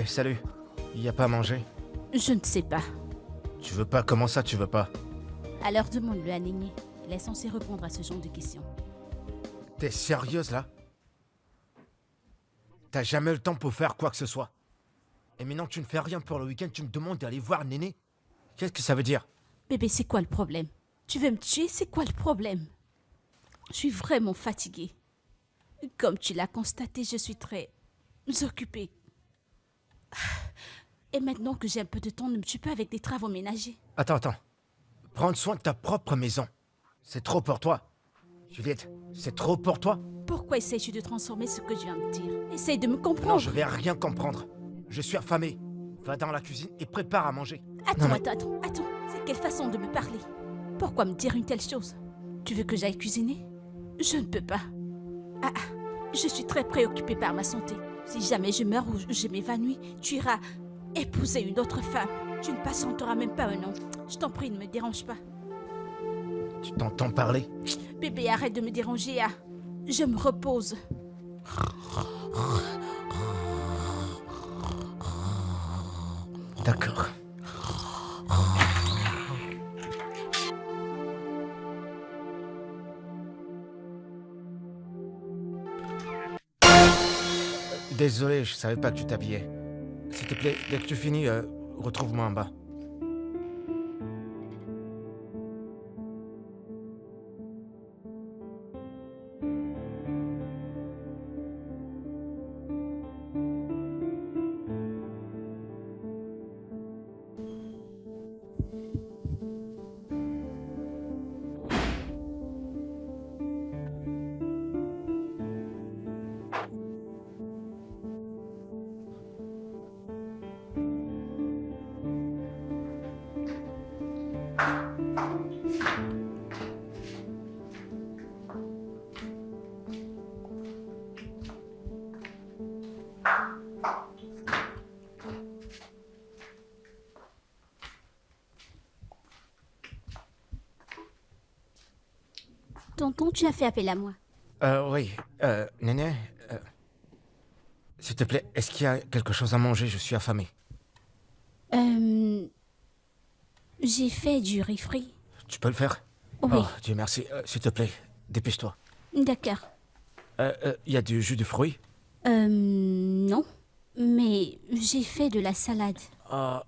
Salut. Y a pas à manger? Je ne sais pas. Tu veux pas? Comment ça, tu veux pas? Alors demande-le à Néné. Elle est censée répondre à ce genre de questions. T'es sérieuse, là? T'as jamais le temps pour faire quoi que ce soit. Et maintenant que tu ne fais rien pour le week-end, tu me demandes d'aller voir Néné? Qu'est-ce que ça veut dire? Bébé, c'est quoi le problème? Tu veux me tuer? C'est quoi le problème? Je suis vraiment fatiguée. Comme tu l'as constaté, je suis très occupée. Et maintenant que j'ai un peu de temps, ne me tue pas avec des travaux ménagers. Attends. Prendre soin de ta propre maison. C'est trop pour toi. Juliette, c'est trop pour toi? Pourquoi essayes-tu de transformer ce que je viens de dire? Essaye de me comprendre. Non, je vais rien comprendre. Je suis affamé. Va dans la cuisine et prépare à manger. Attends. C'est quelle façon de me parler? Pourquoi me dire une telle chose? Tu veux que j'aille cuisiner? Je ne peux pas. Je suis très préoccupée par ma santé. Si jamais je meurs ou je m'évanouis, tu iras épouser une autre femme. Tu ne patienteras même pas un an. Je t'en prie, ne me dérange pas. Tu t'entends parler? Bébé, arrête de me déranger, ah. Je me repose. D'accord. Désolé, je savais pas que tu t'habillais. S'il te plaît, dès que tu finis, retrouve-moi en bas. Tonton, tu as fait appel à moi. Oui, Néné, s'il te plaît, est-ce qu'il y a quelque chose à manger? Je suis affamé. J'ai fait du riz frit. Tu peux le faire? Oui. Oh, Dieu merci. S'il te plaît, dépêche-toi. D'accord. Y a du jus de fruits? Non. Mais j'ai fait de la salade. Oh,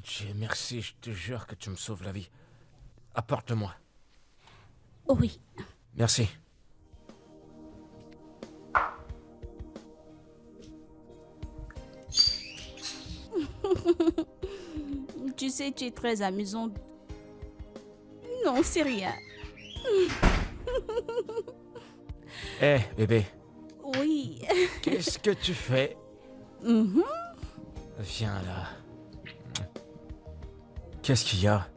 Dieu merci, je te jure que tu me sauves la vie. Apporte-le-moi. Oui. Merci. Tu sais, tu es très amusante. Non, c'est rien. Bébé, Oui. qu'est-ce que tu fais? Mhm. Viens là. Qu'est-ce qu'il y a?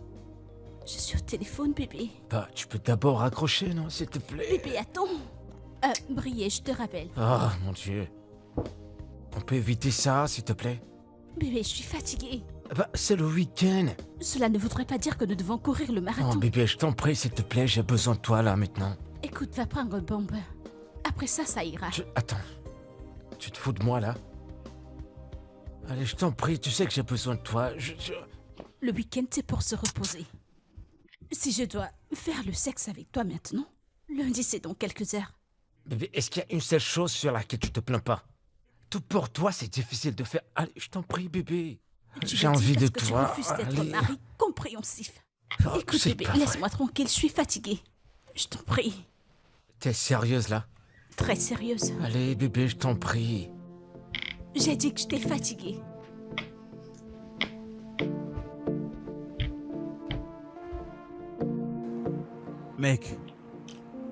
Je suis au téléphone, bébé. Bah, tu peux d'abord raccrocher, non, s'il te plaît? Bébé, attends. Brier, je te rappelle. Oh, mon Dieu. On peut éviter ça, s'il te plaît? Bébé, je suis fatiguée. Bah, c'est le week-end. Cela ne voudrait pas dire que nous devons courir le Oh, marathon. bébé, je t'en prie, s'il te plaît, j'ai besoin de toi, là, maintenant. Écoute, va prendre un bon bain. Après ça, ça ira. Attends. Tu te fous de moi, là? Allez, je t'en prie, tu sais que j'ai besoin de toi. Le week-end, c'est pour se reposer. Si je dois faire le sexe avec toi maintenant, lundi, c'est dans quelques heures. Bébé, est-ce qu'il y a une seule chose sur laquelle tu te plains pas? Tout pour toi, c'est difficile de faire. Allez, je t'en prie, bébé. J'ai envie de toi. Parce que tu refuses d'être Allez. mari compréhensif. Oh, Écoute, c'est bébé, pas vrai. laisse-moi tranquille, je suis fatiguée. Je t'en prie. T'es sérieuse, là? Très sérieuse. Allez, bébé, je t'en prie. J'ai dit que j'étais fatiguée. Mec,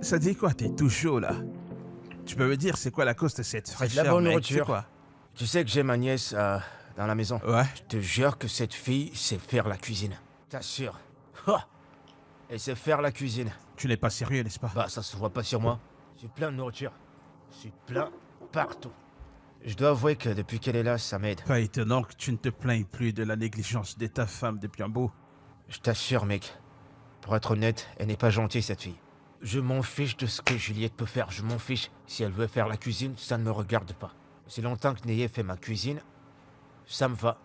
ça dit quoi? T'es tout chaud là. Tu peux me dire c'est quoi la cause de cette C'est de fraîcheur, la bonne mec? nourriture. C'est quoi? Tu sais que j'ai ma nièce dans la maison. Ouais. Je te jure que cette fille sait faire la cuisine. T'assure. Ha! Elle sait faire la cuisine. Tu n'es pas sérieux, n'est-ce pas? Bah, ça se voit pas sur moi. Je suis plein de nourriture. Je suis plein partout. Je dois avouer que depuis qu'elle est là, ça m'aide. Pas étonnant que tu ne te plaignes plus de la négligence de ta femme depuis un bout. Je t'assure, mec. Pour être honnête, elle n'est pas gentille, cette fille. Je m'en fiche de ce que Juliette peut faire. Je m'en fiche. Si elle veut faire la cuisine, ça ne me regarde pas. C'est longtemps que Neye fait ma cuisine. Ça me va.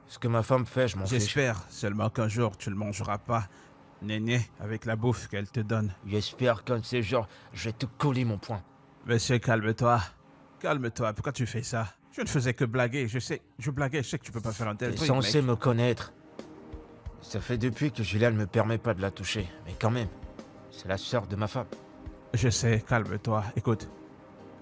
Ce que ma femme fait, je m'en fiche. J'espère seulement qu'un jour tu ne mangeras pas, Néné, avec la bouffe qu'elle te donne. J'espère qu'un de ces jours, je vais te coller mon poing. Monsieur, calme-toi. Calme-toi, pourquoi tu fais ça? Je ne faisais que blaguer, je blaguais, je sais que tu peux pas faire un tel T'es truc, censé mec. me connaître. Ça fait depuis que Julia ne me permet pas de la toucher. Mais quand même, c'est la sœur de ma femme. Je sais, calme-toi, écoute.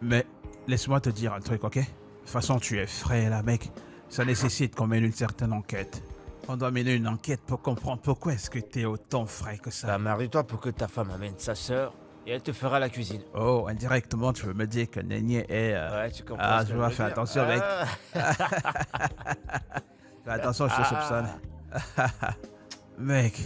Mais laisse-moi te dire un truc, ok? De toute façon, tu es frais là, mec. Ça nécessite qu'on mène une certaine enquête. On doit mener une enquête pour comprendre pourquoi est-ce que t'es autant frais que ça. Bah, marie-toi pour que ta femme amène sa sœur et elle te fera la cuisine. Oh, indirectement, tu veux me dire que Néné est... Ouais, tu comprends. Ah, ce que je vois, veux fais dire. attention, mec. Ah. Fais attention, je te soupçonne. Mec.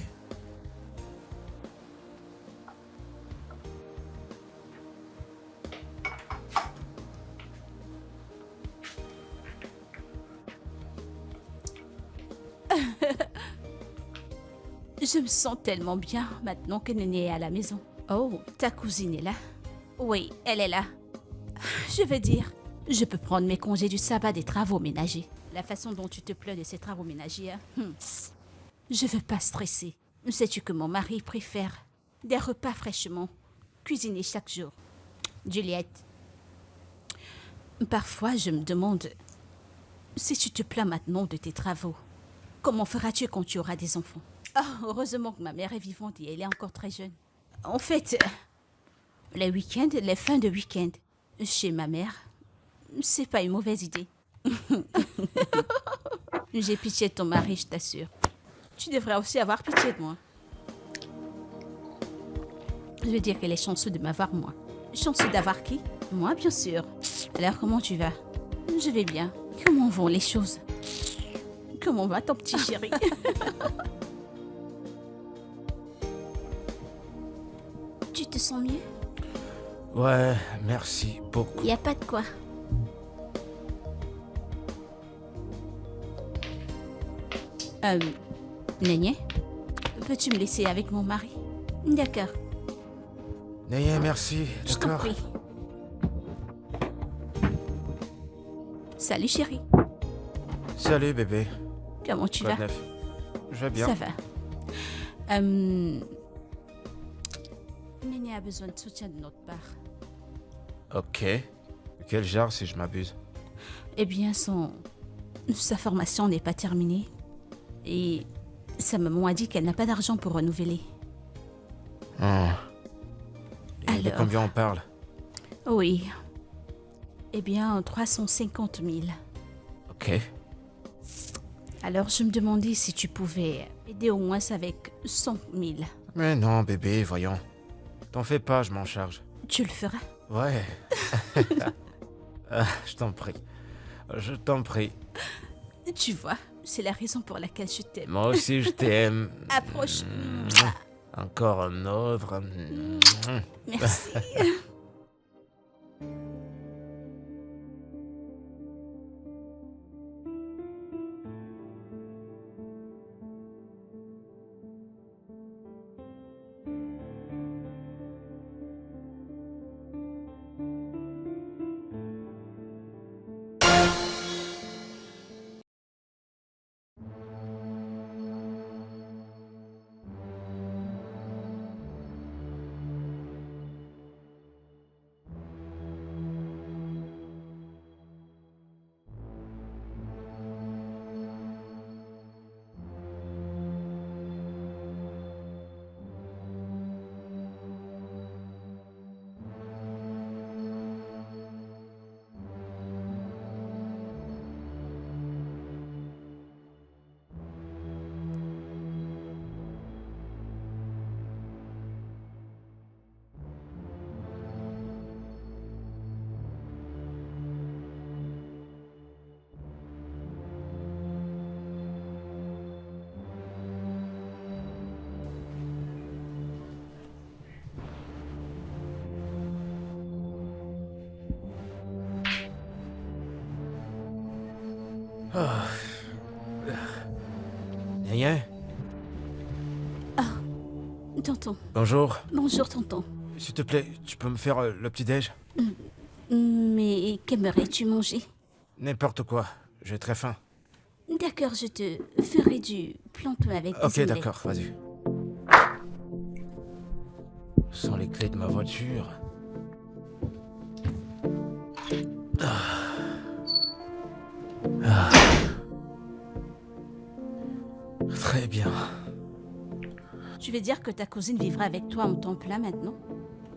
Je me sens tellement bien maintenant que Néné est à la maison. Oh, ta cousine est là? Oui, elle est là. Je veux dire, je peux prendre mes congés du sabbat des travaux ménagers. La façon dont tu te plains de ces travaux ménagers, hein, je veux pas stresser. Sais-tu que mon mari préfère des repas fraîchement cuisinés chaque jour? Juliette, parfois je me demande si tu te plains maintenant de tes travaux. Comment feras-tu quand tu auras des enfants? Oh, heureusement que ma mère est vivante et elle est encore très jeune. En fait, les week-ends, les fins de week-end, chez ma mère, c'est pas une mauvaise idée. J'ai pitié de ton mari, je t'assure. Tu devrais aussi avoir pitié de moi. Je veux dire qu'elle est chanceuse de m'avoir moi. Chanceux d'avoir qui? Moi, bien sûr. Alors, comment tu vas? Je vais bien. Comment vont les choses? Comment va ton petit chéri? Tu te sens mieux? Ouais, merci beaucoup. Y a pas de quoi. Néné, peux-tu me laisser avec mon mari? D'accord, N'ayez merci, je t'en d'accord. prie. Salut chérie, Salut bébé. comment tu Quoi vas? de neuf? Je vais bien. Ça va. Néné a besoin de soutien de notre part. Ok. Quel genre si je m'abuse? Eh bien, sa formation n'est pas terminée. Et sa maman a dit qu'elle n'a pas d'argent pour renouveler. Oh. Et de Alors? combien on parle? Oui. Eh bien, 350 000. Ok. Alors, je me demandais si tu pouvais aider au moins avec 100 000. Mais non bébé, voyons. T'en fais pas, je m'en charge. Tu le feras? Ouais. Ah, je t'en prie. Je t'en prie. Tu vois, c'est la raison pour laquelle je t'aime. Moi aussi je t'aime. Approche. Encore un autre. Merci. Rien. Tonton. Bonjour. Bonjour, tonton. S'il te plaît, tu peux me faire le petit-déj? Mais qu'aimerais-tu manger? N'importe quoi. j'ai très faim. D'accord, je te ferai du plantain avec des Ok, omelets. d'accord, vas-y. Sans les clés de ma voiture. Ah. Très bien. Tu veux dire que ta cousine vivra avec toi en temps plein maintenant?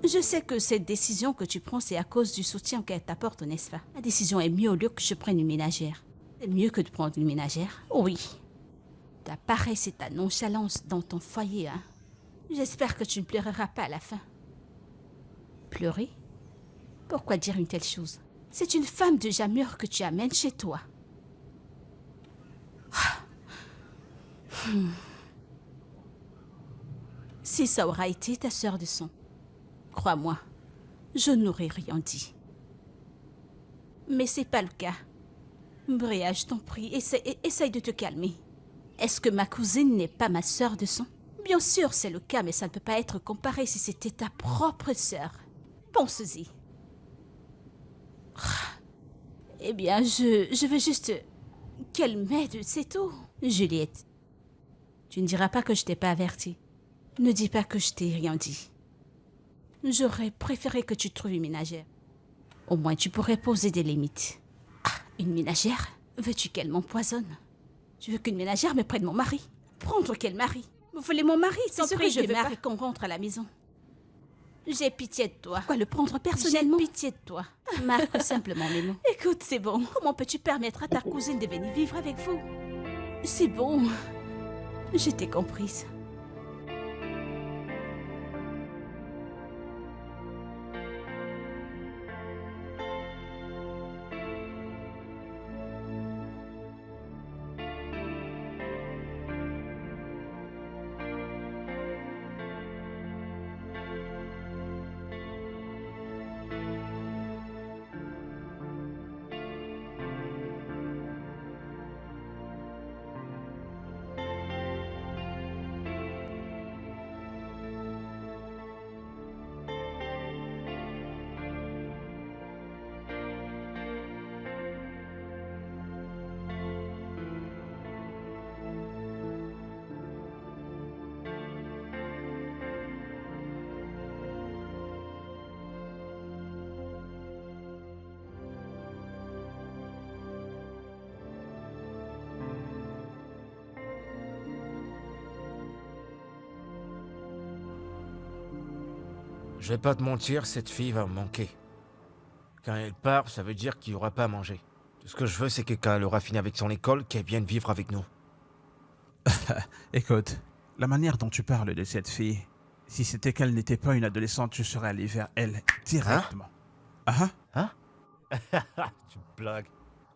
Je sais que cette décision que tu prends, c'est à cause du soutien qu'elle t'apporte, n'est-ce pas? La décision est mieux au lieu que je prenne une ménagère. C'est mieux que de prendre une ménagère? Oui. Ta paresse et ta nonchalance dans ton foyer, hein? J'espère que tu ne pleureras pas à la fin. Pleurer? Pourquoi dire une telle chose? C'est une femme déjà mûre que tu amènes chez toi. Si ça aura été ta sœur de sang, crois-moi, je n'aurais rien dit. Mais c'est pas le cas. Bria, je t'en prie, essaye de te calmer. Est-ce que ma cousine n'est pas ma sœur de sang? Bien sûr, c'est le cas, mais ça ne peut pas être comparé si c'était ta propre sœur. Pense-y. Eh bien, je veux juste qu'elle m'aide, c'est tout. Juliette, tu ne diras pas que je t'ai pas avertie. Ne dis pas que je t'ai rien dit. J'aurais préféré que tu trouves une ménagère. Au moins, tu pourrais poser des limites. Ah, une ménagère? Veux-tu qu'elle m'empoisonne? Tu veux qu'une ménagère me prenne mon mari? Prendre quel mari? Vous voulez mon mari? C'est ce que je veux pas qu'on rentre à la maison. J'ai pitié de toi. Quoi, le prendre personnellement? J'ai pitié de toi. Marque simplement mes mots. Écoute, c'est bon. Comment peux-tu permettre à ta cousine de venir vivre avec vous? C'est bon. Je t'ai comprise. Je vais pas te mentir, cette fille va me manquer. Quand elle part, ça veut dire qu'il y aura pas à manger. Tout ce que je veux, c'est que quand elle aura fini avec son école, qu'elle vienne vivre avec nous. Écoute, la manière dont tu parles de cette fille, si c'était qu'elle n'était pas une adolescente, je serais allé vers elle directement. Ah Hein? Tu blagues.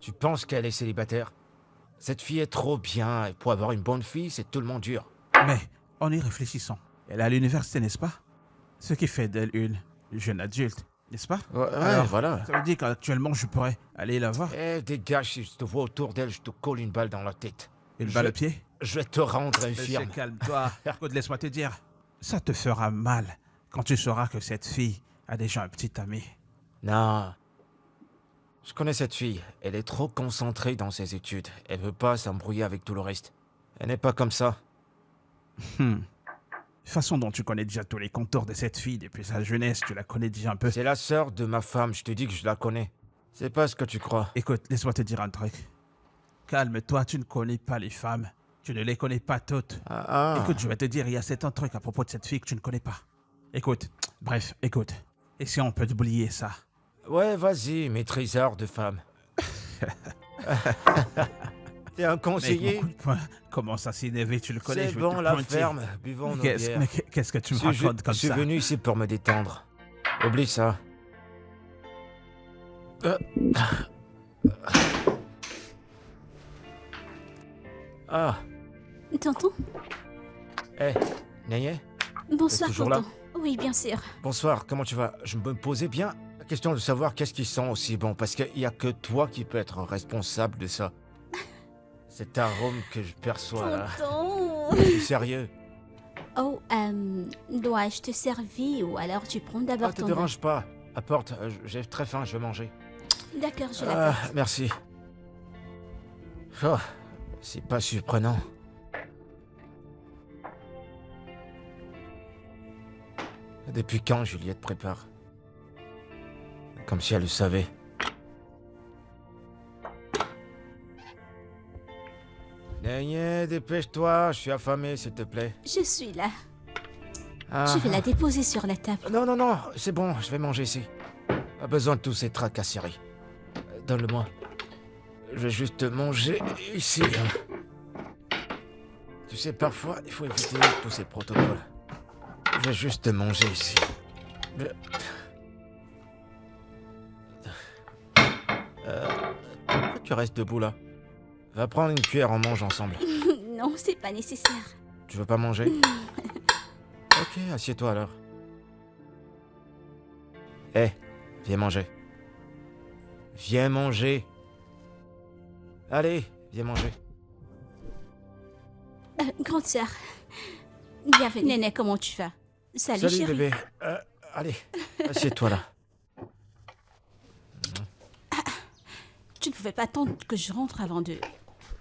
Tu penses qu'elle est célibataire? Cette fille est trop bien, et pour avoir une bonne fille, c'est tellement dur. Mais, en y réfléchissant, elle est à l'université, n'est-ce pas? Ce qui fait d'elle une jeune adulte, n'est-ce pas? Ouais, Alors, voilà. ça veut dire qu'actuellement, je pourrais aller la voir. Eh, dégage, si je te vois autour d'elle, je te colle une balle dans la tête. Une balle au pied? Je vais te rendre Monsieur, infirme. calme-toi. Écoute, laisse-moi te dire. Ça te fera mal quand tu sauras que cette fille a déjà un petit ami. Non. Je connais cette fille. Elle est trop concentrée dans ses études. Elle veut pas s'embrouiller avec tout le reste. Elle n'est pas comme ça. Façon dont tu connais déjà tous les contours de cette fille depuis sa jeunesse, tu la connais déjà un peu. C'est la sœur de ma femme, je te dis que je la connais. C'est pas ce que tu crois. Écoute, laisse-moi te dire un truc. Calme-toi, tu ne connais pas les femmes. Tu ne les connais pas toutes. Écoute, je vais te dire, il y a certains trucs à propos de cette fille que tu ne connais pas. Écoute, bref, écoute. Et si on peut oublier ça? Ouais, vas-y, maîtriseur de femme. T'es un Mec, conseiller? mon coup de poing commence à s'énerver, tu le connais, C'est je vais te bon, la pointer. ferme. Buvons nos bières. Qu'est-ce que tu me Je racontes comme suis ça? venu ici pour me détendre. Oublie ça. Ah, Tonton? hé, Nayé? Bonsoir, toujours là? tonton. Oui, bien sûr. Bonsoir, comment tu vas? Je me posais bien la question de savoir qu'est-ce qui sent aussi bon, parce qu'il n'y a que toi qui peux être responsable de ça. Cet arôme que je perçois là. Tonton! Je suis sérieux. Oh, dois-je te servir ou alors tu prends d'abord Ah, te ton dérange pas. Apporte, j'ai très faim, je vais manger. bain? D'accord, je Ah, l'apporte. merci. Oh, c'est pas surprenant. Depuis quand Juliette prépare? Comme si elle le savait. Néné, dépêche-toi, je suis affamé, s'il te plaît. Je suis là. Ah. Je vais la déposer sur la table. Non, non, non, c'est bon, je vais manger ici. Pas besoin de tous ces tracasseries. Donne-le-moi. Je vais juste manger ici. Tu sais, parfois, il faut éviter tous ces protocoles. Je vais juste manger ici. Pourquoi tu restes debout là? Va prendre une cuillère, on mange ensemble. Non, c'est pas nécessaire. Tu veux pas manger? Ok, assieds-toi alors. Hé, viens manger. Viens manger. Allez, viens manger. Grande sœur. Bienvenue. Néné, comment tu vas? Salut, Salut chérie. bébé. Allez, assieds-toi là. Tu ne pouvais pas attendre que je rentre avant de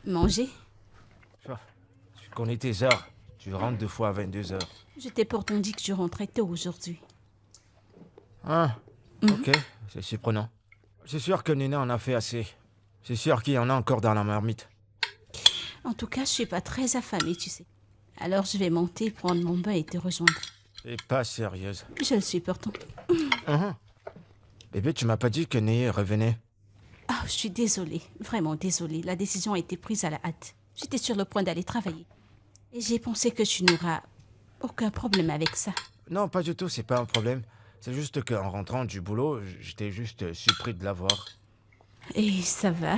manger? Tu connais tes heures. Tu rentres 2 fois à 22 heures. Je t'ai pourtant dit que je rentrais tôt aujourd'hui. Ah, ok, c'est surprenant. C'est sûr que Néné en a fait assez. C'est sûr qu'il y en a encore dans la marmite. En tout cas, je suis pas très affamée, tu sais. Alors je vais monter, prendre mon bain et te rejoindre. T'es pas sérieuse. Je le suis pourtant. Bébé, tu m'as pas dit que Néné revenait. Ah, je suis désolée, vraiment désolée. La décision a été prise à la hâte. J'étais sur le point d'aller travailler. Et j'ai pensé que tu n'auras aucun problème avec ça. Non, pas du tout, c'est pas un problème. C'est juste qu'en rentrant du boulot, j'étais juste surpris de la voir. Et ça va?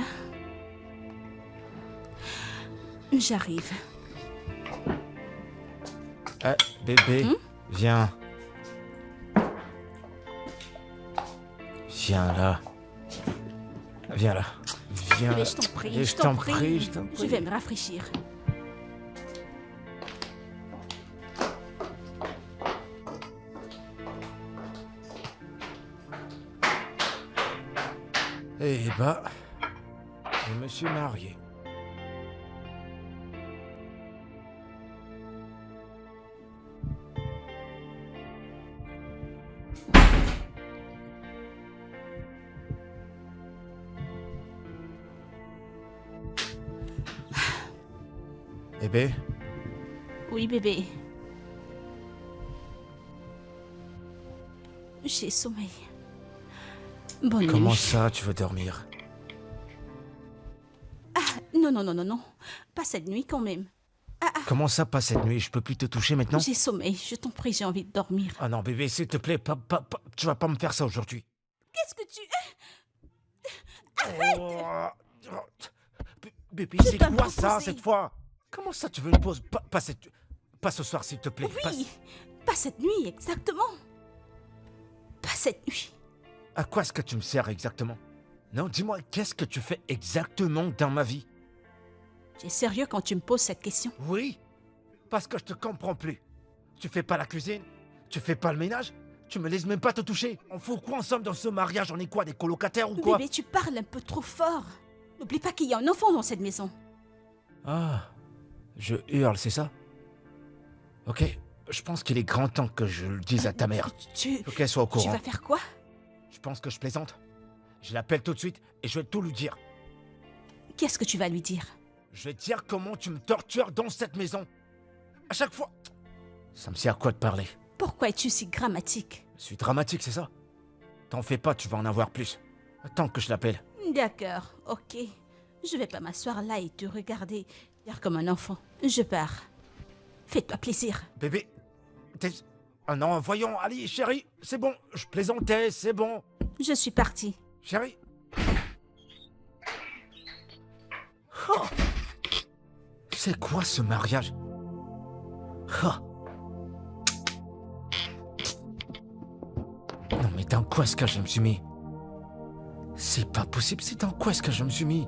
J'arrive. Ah, bébé, viens. Viens là. Viens là. Viens. Mais je t'en prie, Et je t'en prie. je t'en Je prie. vais me rafraîchir. Eh bah, je me suis marié. Bébé, Oui, bébé. J'ai sommeil. Bonne comment nuit. ça tu veux dormir? Non, non, non, non, non. Pas cette nuit quand même. Comment ça, pas cette nuit? Je peux plus te toucher maintenant? J'ai sommeil. Je t'en prie, j'ai envie de dormir. Ah non, bébé, s'il te plaît, tu vas pas me faire ça aujourd'hui. Qu'est-ce que tu... Oh, bébé, Je c'est dois me quoi ça reposer. cette fois? Comment ça tu veux une pause? Pas ce soir, s'il te plaît. Oui, pas cette nuit, exactement. Pas cette nuit. À quoi est-ce que tu me sers exactement? Non, dis-moi, qu'est-ce que tu fais exactement dans ma vie? Tu es sérieux quand tu me poses cette question? Oui, parce que je te comprends plus. Tu fais pas la cuisine? Tu fais pas le ménage? Tu me laisses même pas te toucher? On fout quoi ensemble dans ce mariage? On est quoi, des colocataires ou quoi? Bébé, tu parles un peu trop fort. N'oublie pas qu'il y a un enfant dans cette maison. Ah, je hurle, c'est ça? Ok, je pense qu'il est grand temps que je le dise à ta mère. Tu... Faut qu'elle soit au Tu courant. vas faire quoi? Je pense que je plaisante. Je l'appelle tout de suite et je vais tout lui dire. Qu'est-ce que tu vas lui dire? Je vais dire comment tu me tortures dans cette maison. À chaque fois. Ça me sert à quoi de parler? Pourquoi es-tu si grammatique? Je suis dramatique, c'est ça? T'en fais pas, tu vas en avoir plus. Attends que je l'appelle. D'accord, ok. Je vais pas m'asseoir là et te regarder faire comme un enfant. Je pars. Fais-toi plaisir. Bébé, t'es... Ah non, voyons, allez, chérie, c'est bon. Je plaisantais, c'est bon. Je suis partie. Chérie. Oh. C'est quoi ce mariage? Oh. Non mais dans quoi est-ce que je me suis mis? C'est pas possible, c'est dans quoi est-ce que je me suis mis?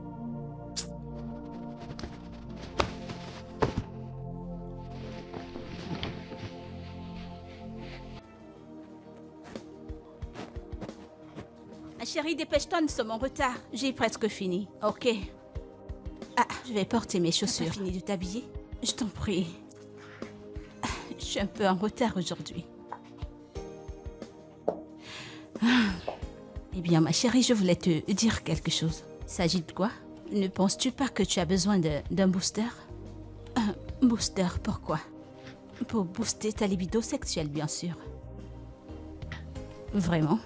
Ma chérie, dépêche-toi, nous sommes en retard. J'ai presque fini. Ok. Ah, vais porter mes chaussures. T'as fini de t'habiller? Je t'en prie. Je suis un peu en retard aujourd'hui. Eh bien, ma chérie, je voulais te dire quelque chose. Il s'agit de quoi? Ne penses-tu pas que tu as besoin d'un booster? Un booster, pourquoi? Pour booster ta libido sexuelle, bien sûr. Vraiment?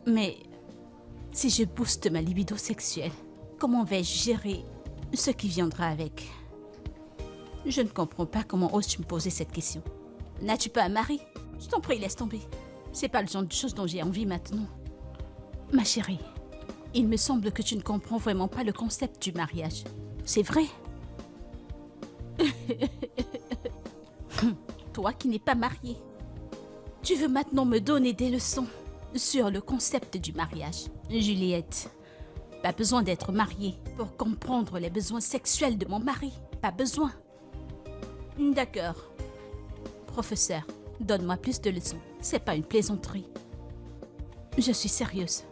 Mais si je booste ma libido sexuelle, comment vais-je gérer ce qui viendra avec? Je ne comprends pas comment oses-tu me poser cette question. N'as-tu pas un mari? Je t'en prie, laisse tomber. C'est pas le genre de choses dont j'ai envie maintenant. Ma chérie, il me semble que tu ne comprends vraiment pas le concept du mariage. C'est vrai? Toi qui n'es pas mariée, tu veux maintenant me donner des leçons sur le concept du mariage. Juliette, pas besoin d'être mariée pour comprendre les besoins sexuels de mon mari. Pas besoin. D'accord. Professeur, donne-moi plus de leçons. C'est pas une plaisanterie. Je suis sérieuse.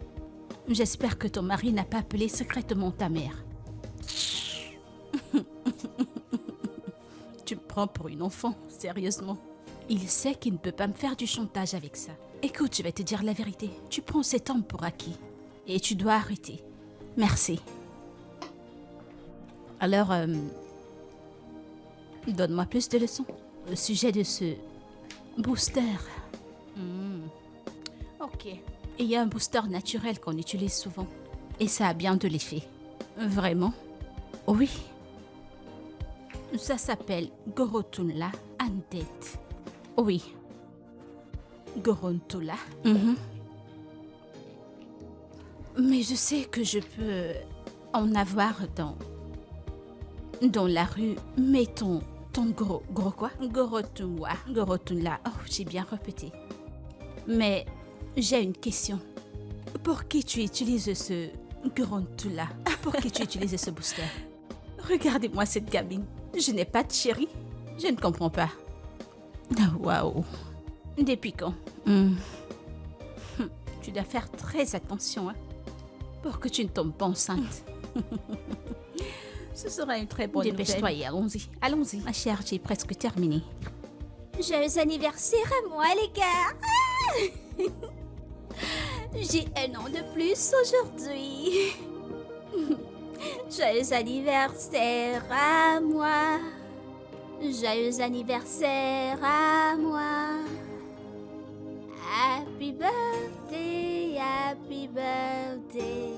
J'espère que ton mari n'a pas appelé secrètement ta mère. Tu me prends pour une enfant, sérieusement. Il sait qu'il ne peut pas me faire du chantage avec ça. Écoute, je vais te dire la vérité. Tu prends cet homme pour acquis. Et tu dois arrêter. Merci. Alors, donne-moi plus de leçons au sujet de ce booster. Ok. Il y a un booster naturel qu'on utilise souvent. Et ça a bien de l'effet. Vraiment? Oui. Ça s'appelle Gorotunla Andet. Oui. Gorontula. Mais je sais que je peux en avoir dans la rue. Mais ton gros quoi? Gorotunwa. Gorotunla. Oh, j'ai bien répété. Mais j'ai une question. Pour qui tu utilises ce Gorontula? Pour qui tu utilises ce booster? Regardez-moi cette gamine. Je n'ai pas de chéri. Je ne comprends pas. Waouh. Depuis quand? Tu dois faire très attention, hein, pour que tu ne tombes pas enceinte. Ce sera une très bonne nouvelle. Dépêche-toi et allons-y. Allons-y. Ma chère, j'ai presque terminé. Joyeux anniversaire à moi, les gars. J'ai un an de plus aujourd'hui. Joyeux anniversaire à moi. Joyeux anniversaire à moi. Happy birthday, happy birthday,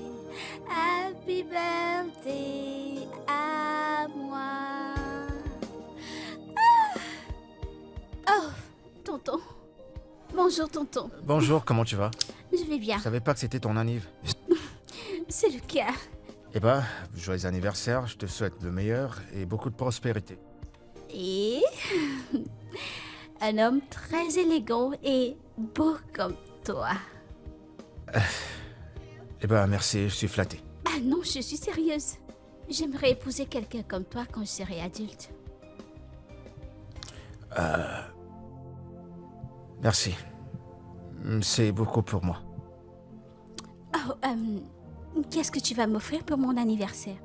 happy birthday à moi. Oh, tonton. Bonjour, tonton. Bonjour, comment tu vas? Je vais bien. Je savais pas que c'était ton anniv. C'est le cas. Eh ben, joyeux anniversaire, je te souhaite le meilleur et beaucoup de prospérité. Et un homme très élégant et beau comme toi. Eh ben, merci, je suis flatté. Ah non, je suis sérieuse. J'aimerais épouser quelqu'un comme toi quand je serai adulte. Merci. C'est beaucoup pour moi. Oh, qu'est-ce que tu vas m'offrir pour mon anniversaire?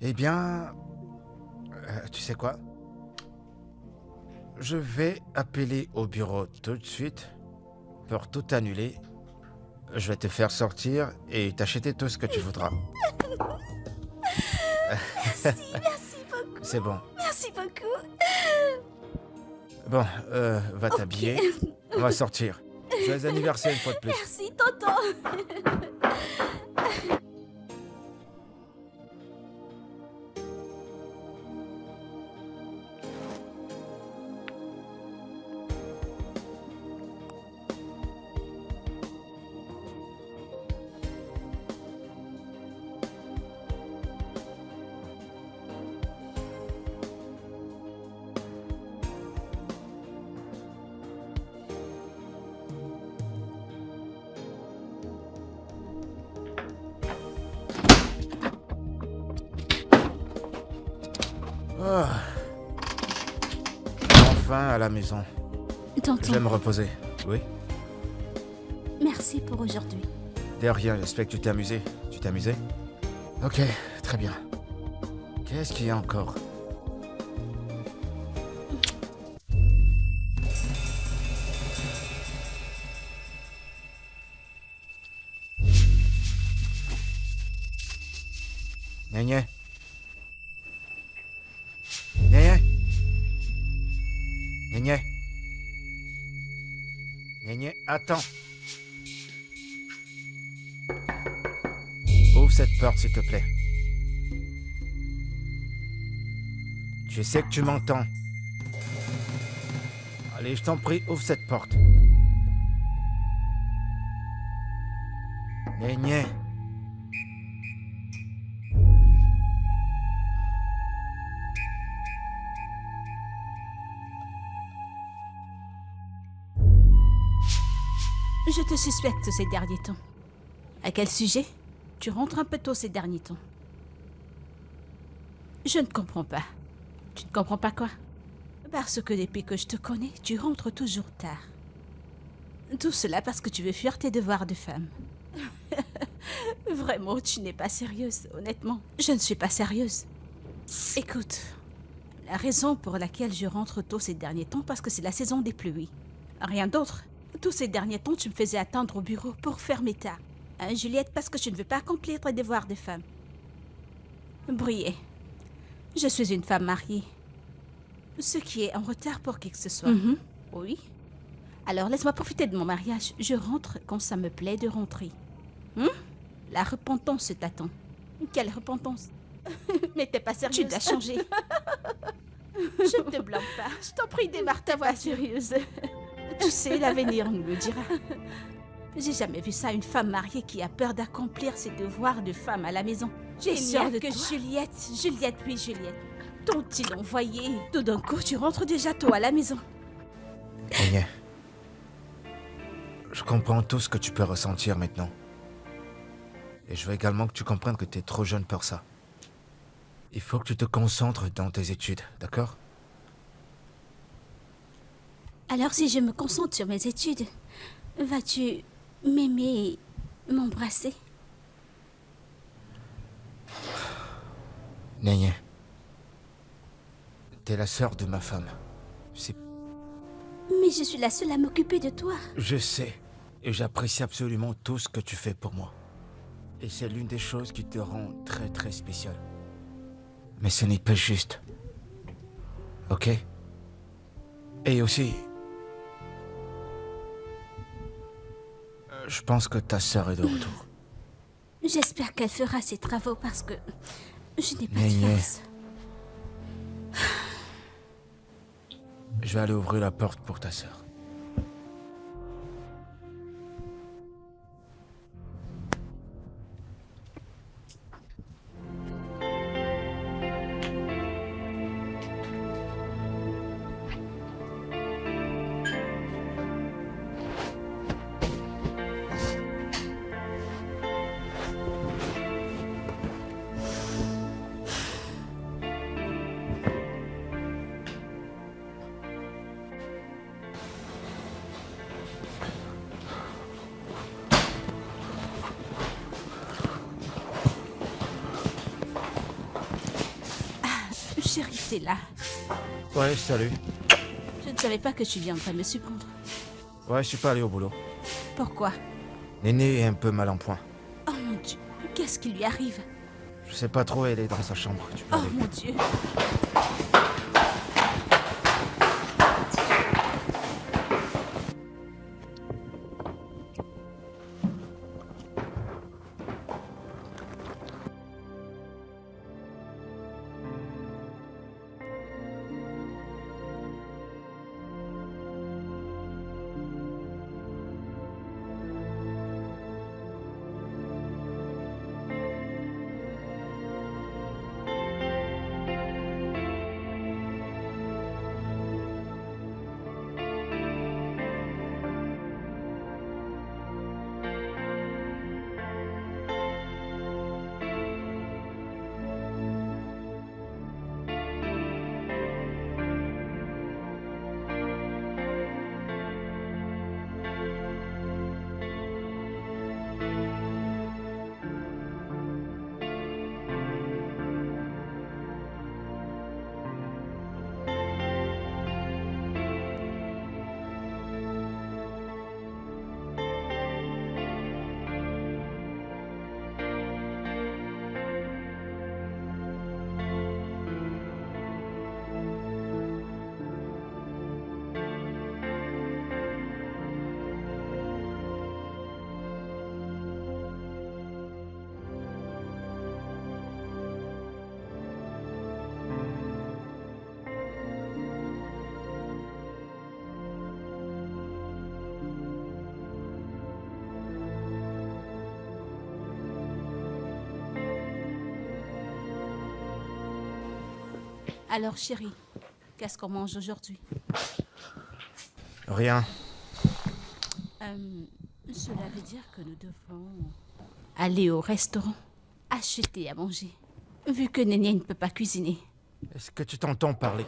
Eh bien, tu sais quoi? Je vais appeler au bureau tout de suite pour tout annuler. Je vais te faire sortir et t'acheter tout ce que tu voudras. Merci beaucoup. C'est bon. Merci beaucoup. Bon, va t'habiller. On va sortir. Joyeux anniversaire une fois de plus. Merci, tonton. Oh. Enfin à la maison. Je Tonton, vais me reposer. Oui? merci pour aujourd'hui. De rien, j'espère que tu t'es amusé. Tu t'es amusé? Ok, très bien. Qu'est-ce qu'il y a encore? Gna Gna Gna Gna attends. Ouvre cette porte, s'il te plaît. Je sais que tu m'entends. Allez, je t'en prie, ouvre cette porte. Gna Je te suspecte ces derniers temps. À quel sujet? Tu rentres un peu tôt ces derniers temps. Je ne comprends pas. Tu ne comprends pas quoi? Parce que depuis que je te connais, tu rentres toujours tard. Tout cela parce que tu veux fuir tes devoirs de femme. Vraiment, tu n'es pas sérieuse, honnêtement. Je ne suis pas sérieuse. Écoute, la raison pour laquelle je rentre tôt ces derniers temps, parce que c'est la saison des pluies. Rien d'autre. Tous ces derniers temps, tu me faisais attendre au bureau pour fermer tard. Hein, Juliette, parce que je ne veux pas accomplir tes devoirs de femme. Briller. Je suis une femme mariée. Ce qui est en retard pour qui que ce soit. Oui. Alors laisse-moi profiter de mon mariage. Je rentre quand ça me plaît de rentrer. La repentance t'attend. Quelle repentance? Mais t'es pas sérieuse. Tu dois changer. Je ne te blâme pas. Je t'en prie, démarre ta voix sérieuse. Tu sais, l'avenir nous le dira. J'ai jamais vu ça, une femme mariée qui a peur d'accomplir ses devoirs de femme à la maison. J'ai peur de toi. Juliette. Juliette, oui, Juliette. T'ont-ils envoyé? Tout d'un coup, tu rentres déjà tôt à la maison. Gna Je comprends tout ce que tu peux ressentir maintenant. Et je veux également que tu comprennes que tu es trop jeune pour ça. Il faut que tu te concentres dans tes études, d'accord? Alors si je me concentre sur mes études, vas-tu m'aimer et m'embrasser? Gna T'es la sœur de ma femme. C'est... Mais je suis la seule à m'occuper de toi. Je sais. Et j'apprécie absolument tout ce que tu fais pour moi. Et c'est l'une des choses qui te rend très très spéciale. Mais ce n'est pas juste. Ok? Et aussi... je pense que ta sœur est de retour. J'espère qu'elle fera ses travaux parce que je n'ai pas de Gna force. Je vais aller ouvrir la porte pour ta sœur. Chérie, t'es là. Ouais, salut. Je ne savais pas que tu viendrais me surprendre. Ouais, je suis pas allé au boulot. Pourquoi? Néné est un peu mal en point. Oh mon Dieu, qu'est-ce qui lui arrive? Je sais pas trop, elle est dans sa chambre. Tu peux Oh aller. mon Dieu. Alors chérie, qu'est-ce qu'on mange aujourd'hui? Rien. Cela veut dire que nous devons aller au restaurant, acheter à manger, vu que Néné ne peut pas cuisiner. Est-ce que tu t'entends parler?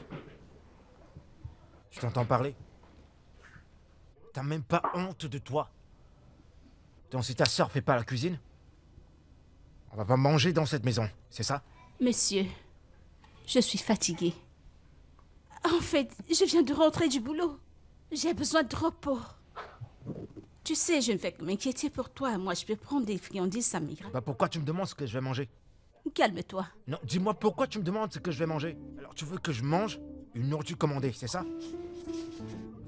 Tu t'entends parler? T'as même pas honte de toi? Donc si ta sœur fait pas la cuisine, on va pas manger dans cette maison, c'est ça? Monsieur, je suis fatiguée. En fait, je viens de rentrer du boulot. J'ai besoin de repos. Tu sais, je ne fais que m'inquiéter pour toi. Moi, je peux prendre des friandises, ça m'ira. Bah pourquoi tu me demandes ce que je vais manger? Calme-toi. Non, dis-moi pourquoi tu me demandes ce que je vais manger? Alors tu veux que je mange une nourriture commandée, c'est ça?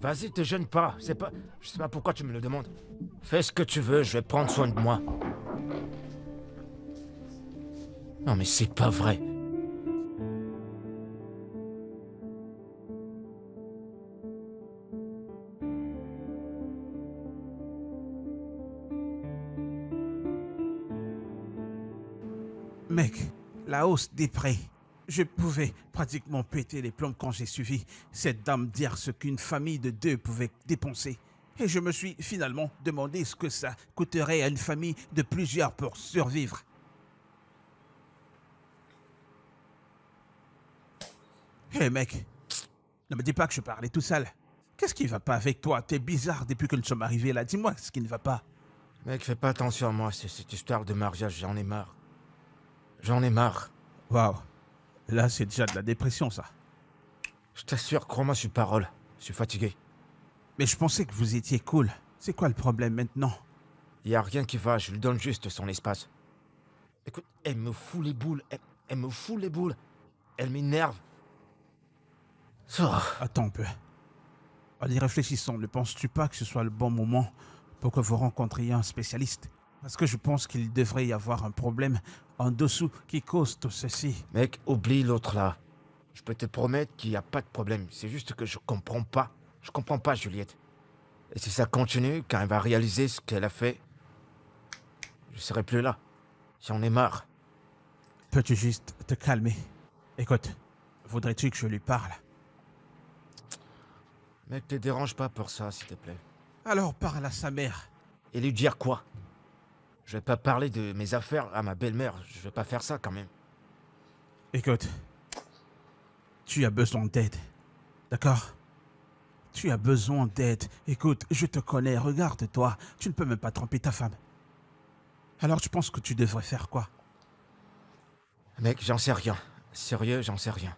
Vas-y, te gêne pas, je sais pas pourquoi tu me le demandes. Fais ce que tu veux, je vais prendre soin de moi. Non mais c'est pas vrai. Mec, la hausse des prix. Je pouvais pratiquement péter les plombs quand j'ai suivi cette dame dire ce qu'une famille de 2 pouvait dépenser. Et je me suis finalement demandé ce que ça coûterait à une famille de plusieurs pour survivre. Hé mec, ne me dis pas que je parlais tout seul. Qu'est-ce qui va pas avec toi? T'es bizarre depuis que nous sommes arrivés là. Dis-moi ce qui ne va pas. Mec, fais pas attention à moi, c'est cette histoire de mariage, j'en ai marre. J'en ai marre. Waouh, là c'est déjà de la dépression ça. Je t'assure, crois-moi sur parole, je suis fatigué. Mais je pensais que vous étiez cool. C'est quoi le problème maintenant? Y a rien qui va, je lui donne juste son espace. Écoute, elle me fout les boules, elle me fout les boules. Elle m'énerve. Ça. Attends un peu. En y réfléchissant, ne penses-tu pas que ce soit le bon moment pour que vous rencontriez un spécialiste? Parce que je pense qu'il devrait y avoir un problème en dessous qui cause tout ceci. Mec, oublie l'autre là. Je peux te promettre qu'il n'y a pas de problème. C'est juste que je comprends pas. Je comprends pas, Juliette. Et si ça continue, quand elle va réaliser ce qu'elle a fait, je serai plus là. J'en ai marre. Peux-tu juste te calmer? Écoute, voudrais-tu que je lui parle? Mec, te dérange pas pour ça, s'il te plaît. Alors parle à sa mère. Et lui dire quoi? Je vais pas parler de mes affaires à ma belle-mère. Je vais pas faire ça quand même. Écoute, tu as besoin d'aide, d'accord? Tu as besoin d'aide. Écoute, je te connais, regarde-toi. Tu ne peux même pas tromper ta femme. Alors tu penses que tu devrais faire quoi? Mec, j'en sais rien. Sérieux, j'en sais rien.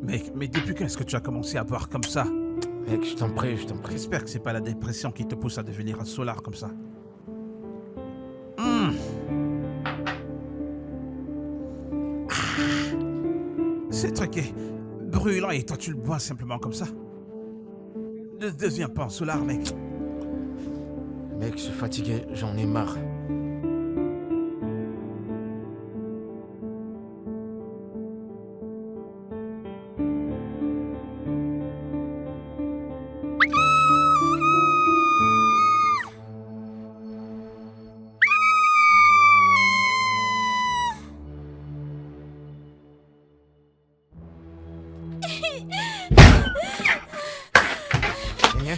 Mec, mais depuis quand est-ce que tu as commencé à boire comme ça? Mec, je t'en prie, je t'en prie. J'espère que c'est pas la dépression qui te pousse à devenir un solar comme ça. Ce truc est brûlant et toi tu le bois simplement comme ça. Ne deviens pas un solar, mec. Mec, je suis fatigué, j'en ai marre. Néné?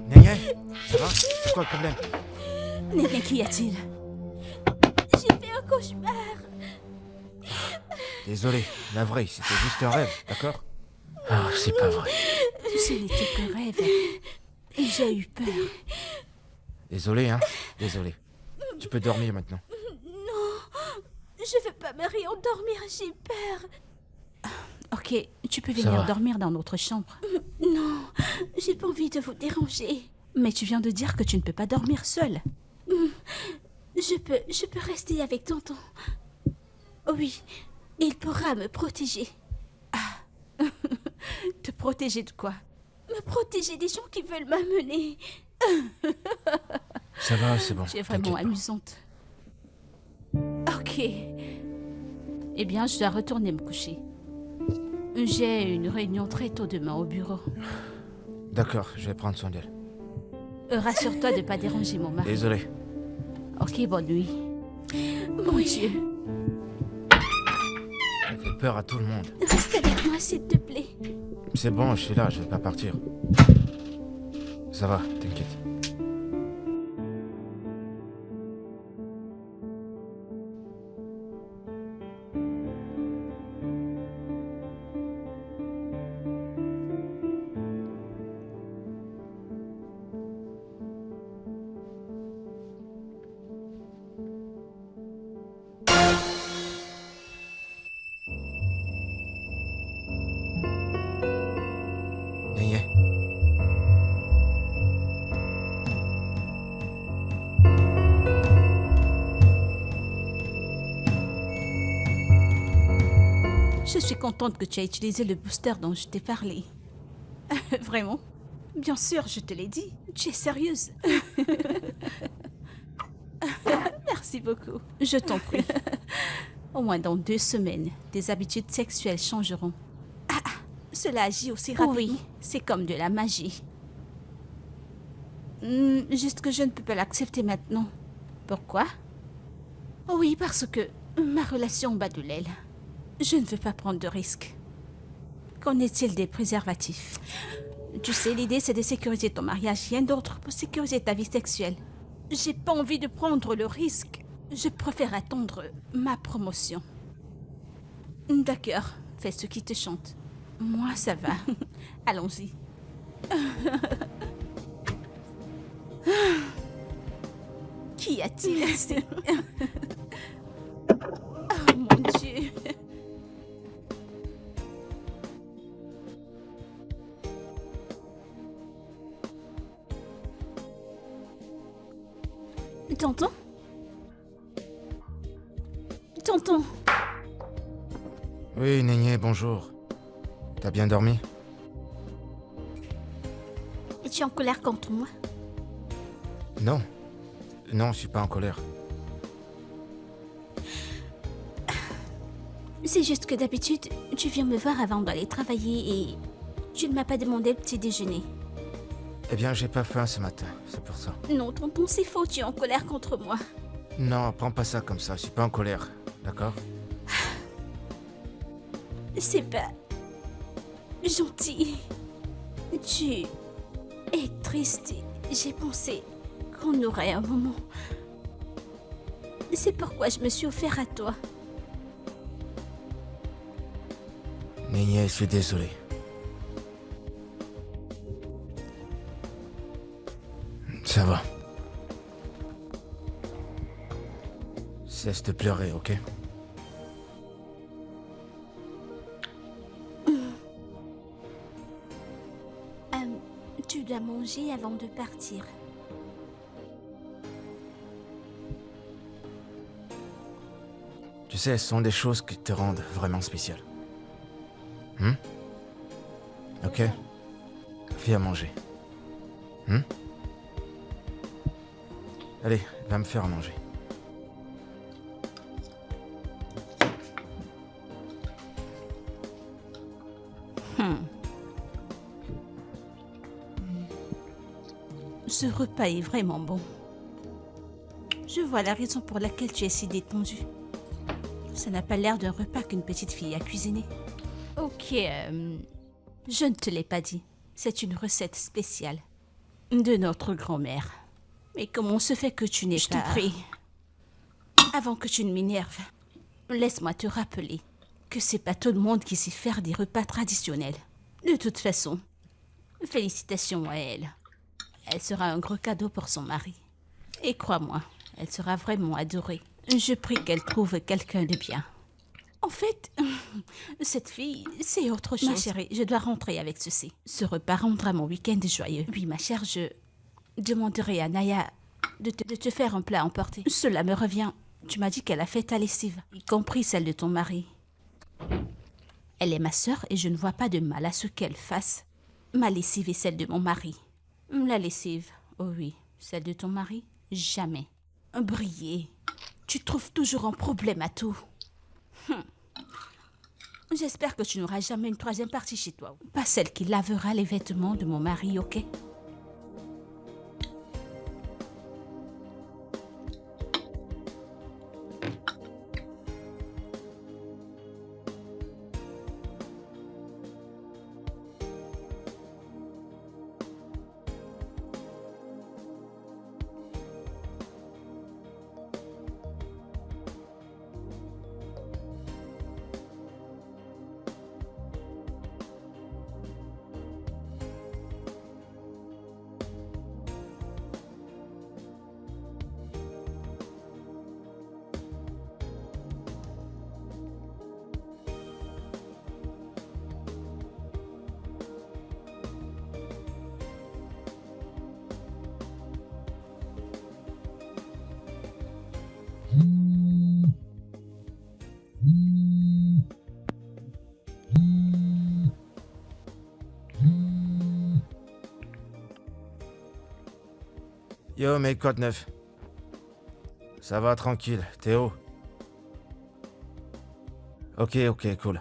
Néné? Ça va? C'est quoi le problème? Néné, qu'y a-t-il? J'ai fait un cauchemar. Désolé, navré, c'était juste un rêve, d'accord? Ah, c'est pas vrai. Ce n'était que rêve. Et j'ai eu peur. Désolé, hein? Désolé. Tu peux dormir maintenant. Je veux pas me réendormir, j'ai peur. Ok, tu peux Ça venir va. dormir dans notre chambre. Non, j'ai pas envie de vous déranger. Mais tu viens de dire que tu ne peux pas dormir seule. Je peux rester avec tonton. Oui, il pourra me protéger. Ah, te protéger de quoi? Me protéger des gens qui veulent m'amener. Ça va, c'est bon. Tu es vraiment t'inquiète pas. amusante. Ok. Eh bien, je dois retourner me coucher. J'ai une réunion très tôt demain au bureau. D'accord, je vais prendre soin d'elle. Rassure-toi de ne pas déranger mon mari. Désolé. Ok, bonne nuit. Mon Dieu. peur à tout le monde. Reste avec moi, s'il te plaît. C'est bon, je suis là, je vais pas partir. Ça va, t'inquiète. Neye. Je suis contente que tu aies utilisé le booster dont je t'ai parlé. Vraiment? Bien sûr, je te l'ai dit. Tu es sérieuse? Merci beaucoup. Je t'en prie. Au moins dans 2 semaines, tes habitudes sexuelles changeront. Cela agit aussi rapidement. Oui, c'est comme de la magie. Juste que je ne peux pas l'accepter maintenant. Pourquoi? Oui, parce que ma relation bat de l'aile. Je ne veux pas prendre de risques. Qu'en est-il des préservatifs? Tu sais, l'idée c'est de sécuriser ton mariage, rien d'autre pour sécuriser ta vie sexuelle. J'ai pas envie de prendre le risque. Je préfère attendre ma promotion. D'accord, fais ce qui te chante. Moi, ça va. Allons-y. Qu'y a-t-il? Oh mon Dieu. Tonton? Tonton? Oui, Neye, bonjour. T'as bien dormi? Es-tu en colère contre moi? Non. Non, je suis pas en colère. C'est juste que d'habitude, tu viens me voir avant d'aller travailler et tu ne m'as pas demandé le petit déjeuner. Eh bien, j'ai pas faim ce matin, c'est pour ça. Non, tonton, c'est faux, tu es en colère contre moi. Non, prends pas ça comme ça, je suis pas en colère, d'accord? C'est pas gentil. Tu es triste. J'ai pensé qu'on aurait un moment. C'est pourquoi je me suis offert à toi. Neye, je suis désolé. Ça va. Cesse de pleurer, ok? Tu dois manger avant de partir. Tu sais, ce sont des choses qui te rendent vraiment spécial. Ok? Fais à manger. Allez, va me faire à manger. Ce repas est vraiment bon. Je vois la raison pour laquelle tu es si détendue. Ça n'a pas l'air d'un repas qu'une petite fille a cuisiné. Ok, je ne te l'ai pas dit. C'est une recette spéciale de notre grand-mère. Mais comment se fait que tu n'es pas... Je te prie. Avant que tu ne m'énerves, laisse-moi te rappeler que c'est pas tout le monde qui sait faire des repas traditionnels. De toute façon, félicitations à elle. Elle sera un gros cadeau pour son mari. Et crois-moi, elle sera vraiment adorée. Je prie qu'elle trouve quelqu'un de bien. En fait, cette fille, c'est autre chose. Ma chérie, je dois rentrer avec ceci. Ce repas rendra mon week-end joyeux. Oui, ma chère, je demanderai à Naya de te faire un plat emporté. Cela me revient. Tu m'as dit qu'elle a fait ta lessive, y compris celle de ton mari. Elle est ma sœur et je ne vois pas de mal à ce qu'elle fasse. Ma lessive est celle de mon mari. La lessive, oh oui, celle de ton mari, jamais. Briller, tu trouves toujours un problème à tout. J'espère que tu n'auras jamais une troisième partie chez toi. Pas celle qui lavera les vêtements de mon mari, ok? Yo, mec, code 9. Ça va, tranquille. Théo. Ok, cool.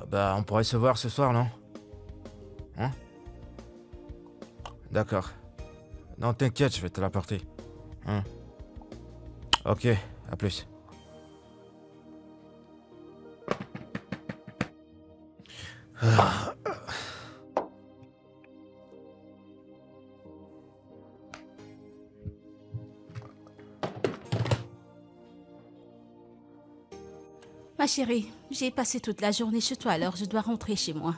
Bah, on pourrait se voir ce soir, non? Hein? D'accord. Non, t'inquiète, je vais te l'apporter. Hein? Ok, à plus. Ma chérie, j'ai passé toute la journée chez toi, alors je dois rentrer chez moi.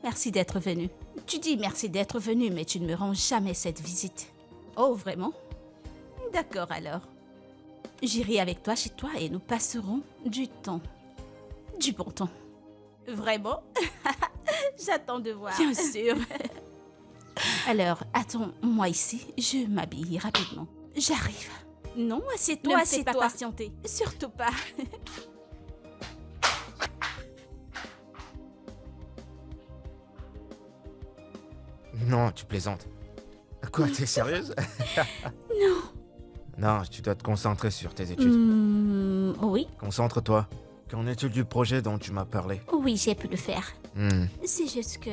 Merci d'être venue. Tu dis merci d'être venue, mais tu ne me rends jamais cette visite. Oh, vraiment? D'accord alors. J'irai avec toi chez toi et nous passerons du temps. Du bon temps. Vraiment? J'attends de voir. Bien sûr. Alors, attends-moi ici, je m'habille rapidement. J'arrive. Non, assieds-toi, Ne me fais pas patienter. Surtout pas. Non, tu plaisantes. Quoi, t'es sérieuse? Non. Non, tu dois te concentrer sur tes études. Oui, Concentre-toi. Qu'en est-il du projet dont tu m'as parlé? oui, j'ai pu le faire. Hmm. C'est juste que...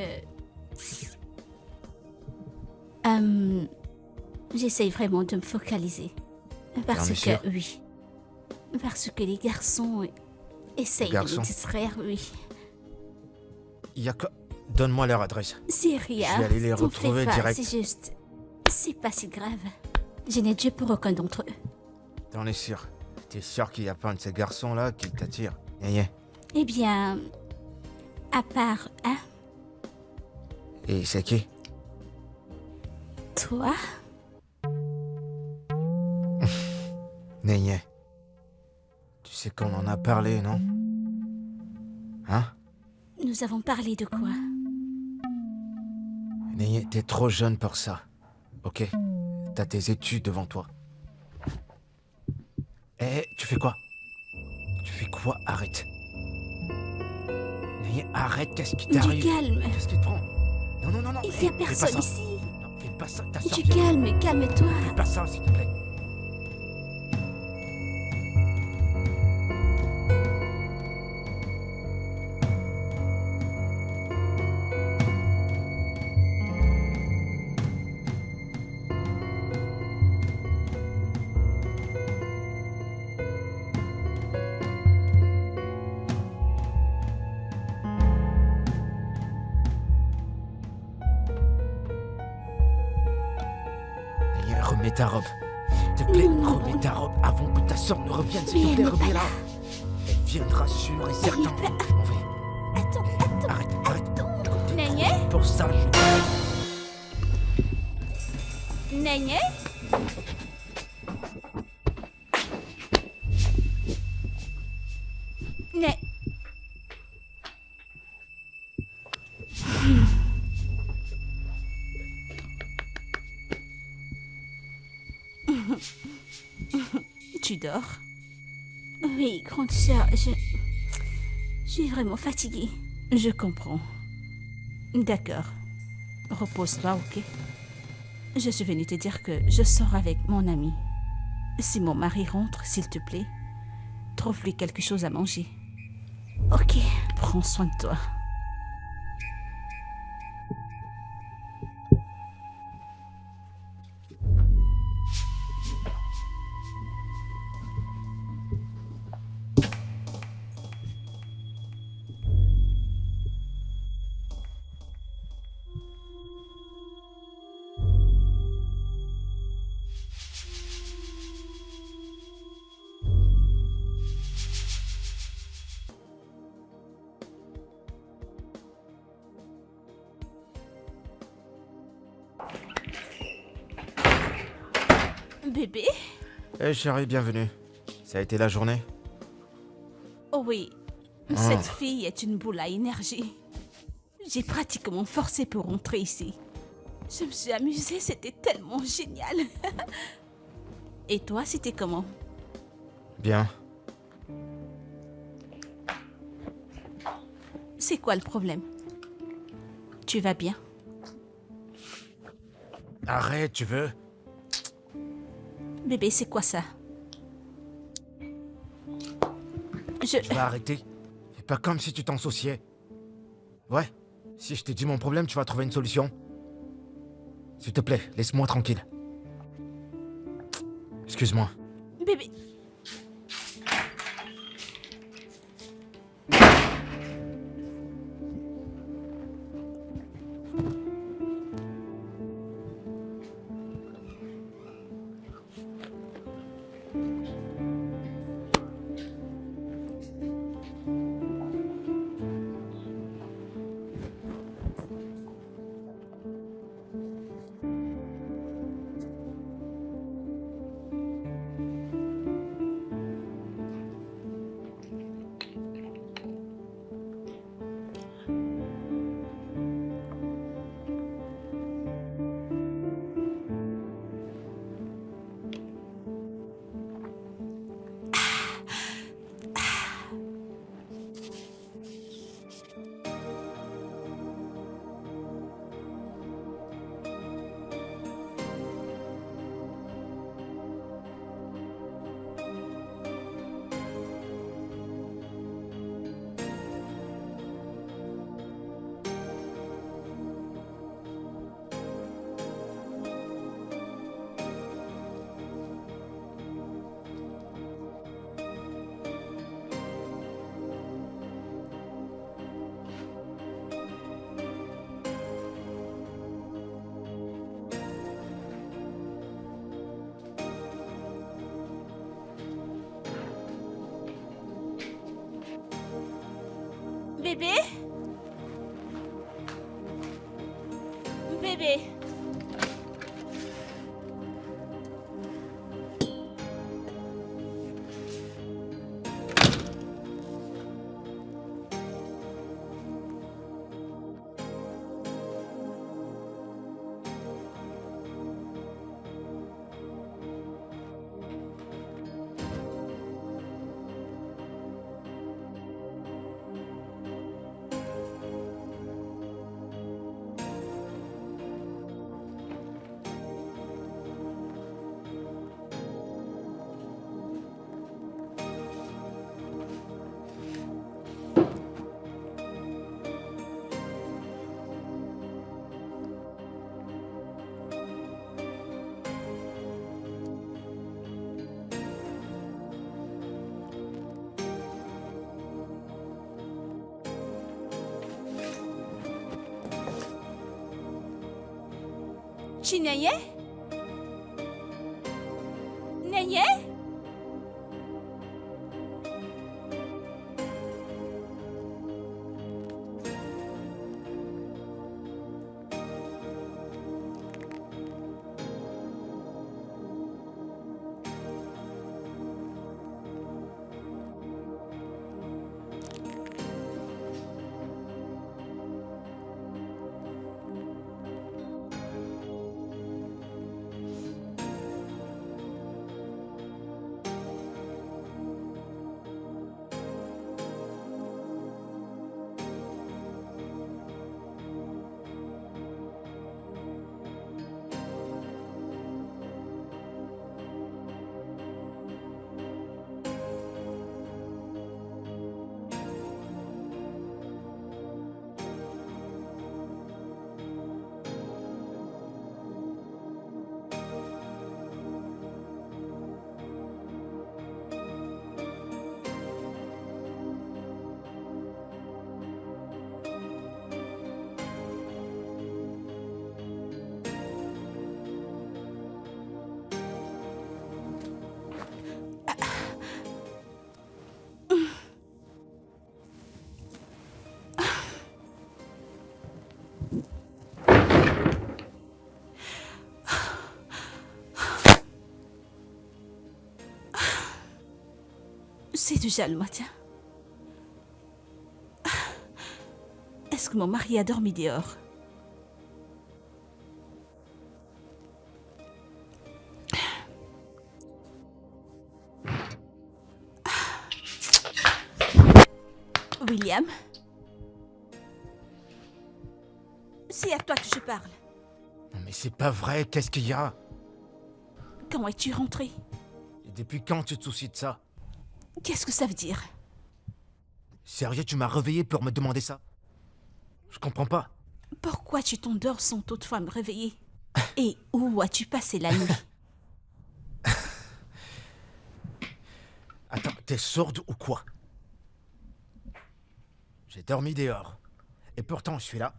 J'essaye vraiment de me focaliser. Parce T'en es que, sûre? oui. Parce que les garçons essayent de garçons? me distraire, oui. Y a quoi? Donne-moi leur adresse. C'est rien. Je vais aller les t'en retrouver fais pas, direct. C'est juste... C'est pas si grave. Je n'ai Dieu pour aucun d'entre eux. T'en es sûr? T'es sûr qu'il y a pas un de ces garçons-là qui t'attire? Yeah. Eh bien... À part un, Et c'est qui? toi... Nénier. Tu sais qu'on en a parlé, non? Hein? Nous avons parlé de quoi? Nénier, t'es trop jeune pour ça. Ok? T'as tes études devant toi. Tu fais quoi? Tu fais quoi? Arrête. Nénier, arrête, qu'est-ce qui Du t'arrive? calme. Qu'est-ce qui te prend? Non. Il n'y a fais pas personne ça. ici. Non, fais pas ça, ta Du soeur vient. calme, calme-toi. Fais pas ça, s'il te plaît. Nénier, remets ta robe. S'il te plaît, Non. remets ta robe avant que ta soeur ne revienne. S'il Mais te plaît, elle n'est pas remets-la. Elle viendra sûr et certain. n'est pas- On va. Attends. Arrête. Nénier? Pour ça, je... Nénier? Né... Tu dors? Oui, grande sœur, je suis vraiment fatiguée. Je comprends. D'accord. Repose-toi, ok? Je suis venue te dire que je sors avec mon ami. Si mon mari rentre, s'il te plaît, trouve-lui quelque chose à manger. Ok, prends soin de toi. Bébé? Chérie, bienvenue. Ça a été la journée? Oh oui, cette fille est une boule à énergie. J'ai pratiquement forcé pour rentrer ici. Je me suis amusée, c'était tellement génial. Et toi, c'était comment? Bien. C'est quoi le problème? Tu vas bien? Arrête, tu veux? Bébé, c'est quoi ça? Tu vas arrêter. C'est pas comme si tu t'en souciais. Ouais, si je t'ai dit mon problème, tu vas trouver une solution. S'il te plaît, laisse-moi tranquille. Excuse-moi. Bébé... Bébé? Bébé? Chineye? Neye? C'est déjà le matin. Est-ce que mon mari a dormi dehors? William? C'est à toi que je parle. Non mais c'est pas vrai, qu'est-ce qu'il y a? Quand es-tu rentré? Et depuis quand tu te soucies de ça? Qu'est-ce que ça veut dire? Sérieux, tu m'as réveillé pour me demander ça? Je comprends pas. Pourquoi tu t'endors sans toutefois me réveiller? Et où as-tu passé la nuit? Attends, t'es sourde ou quoi? J'ai dormi dehors. Et pourtant, je suis là,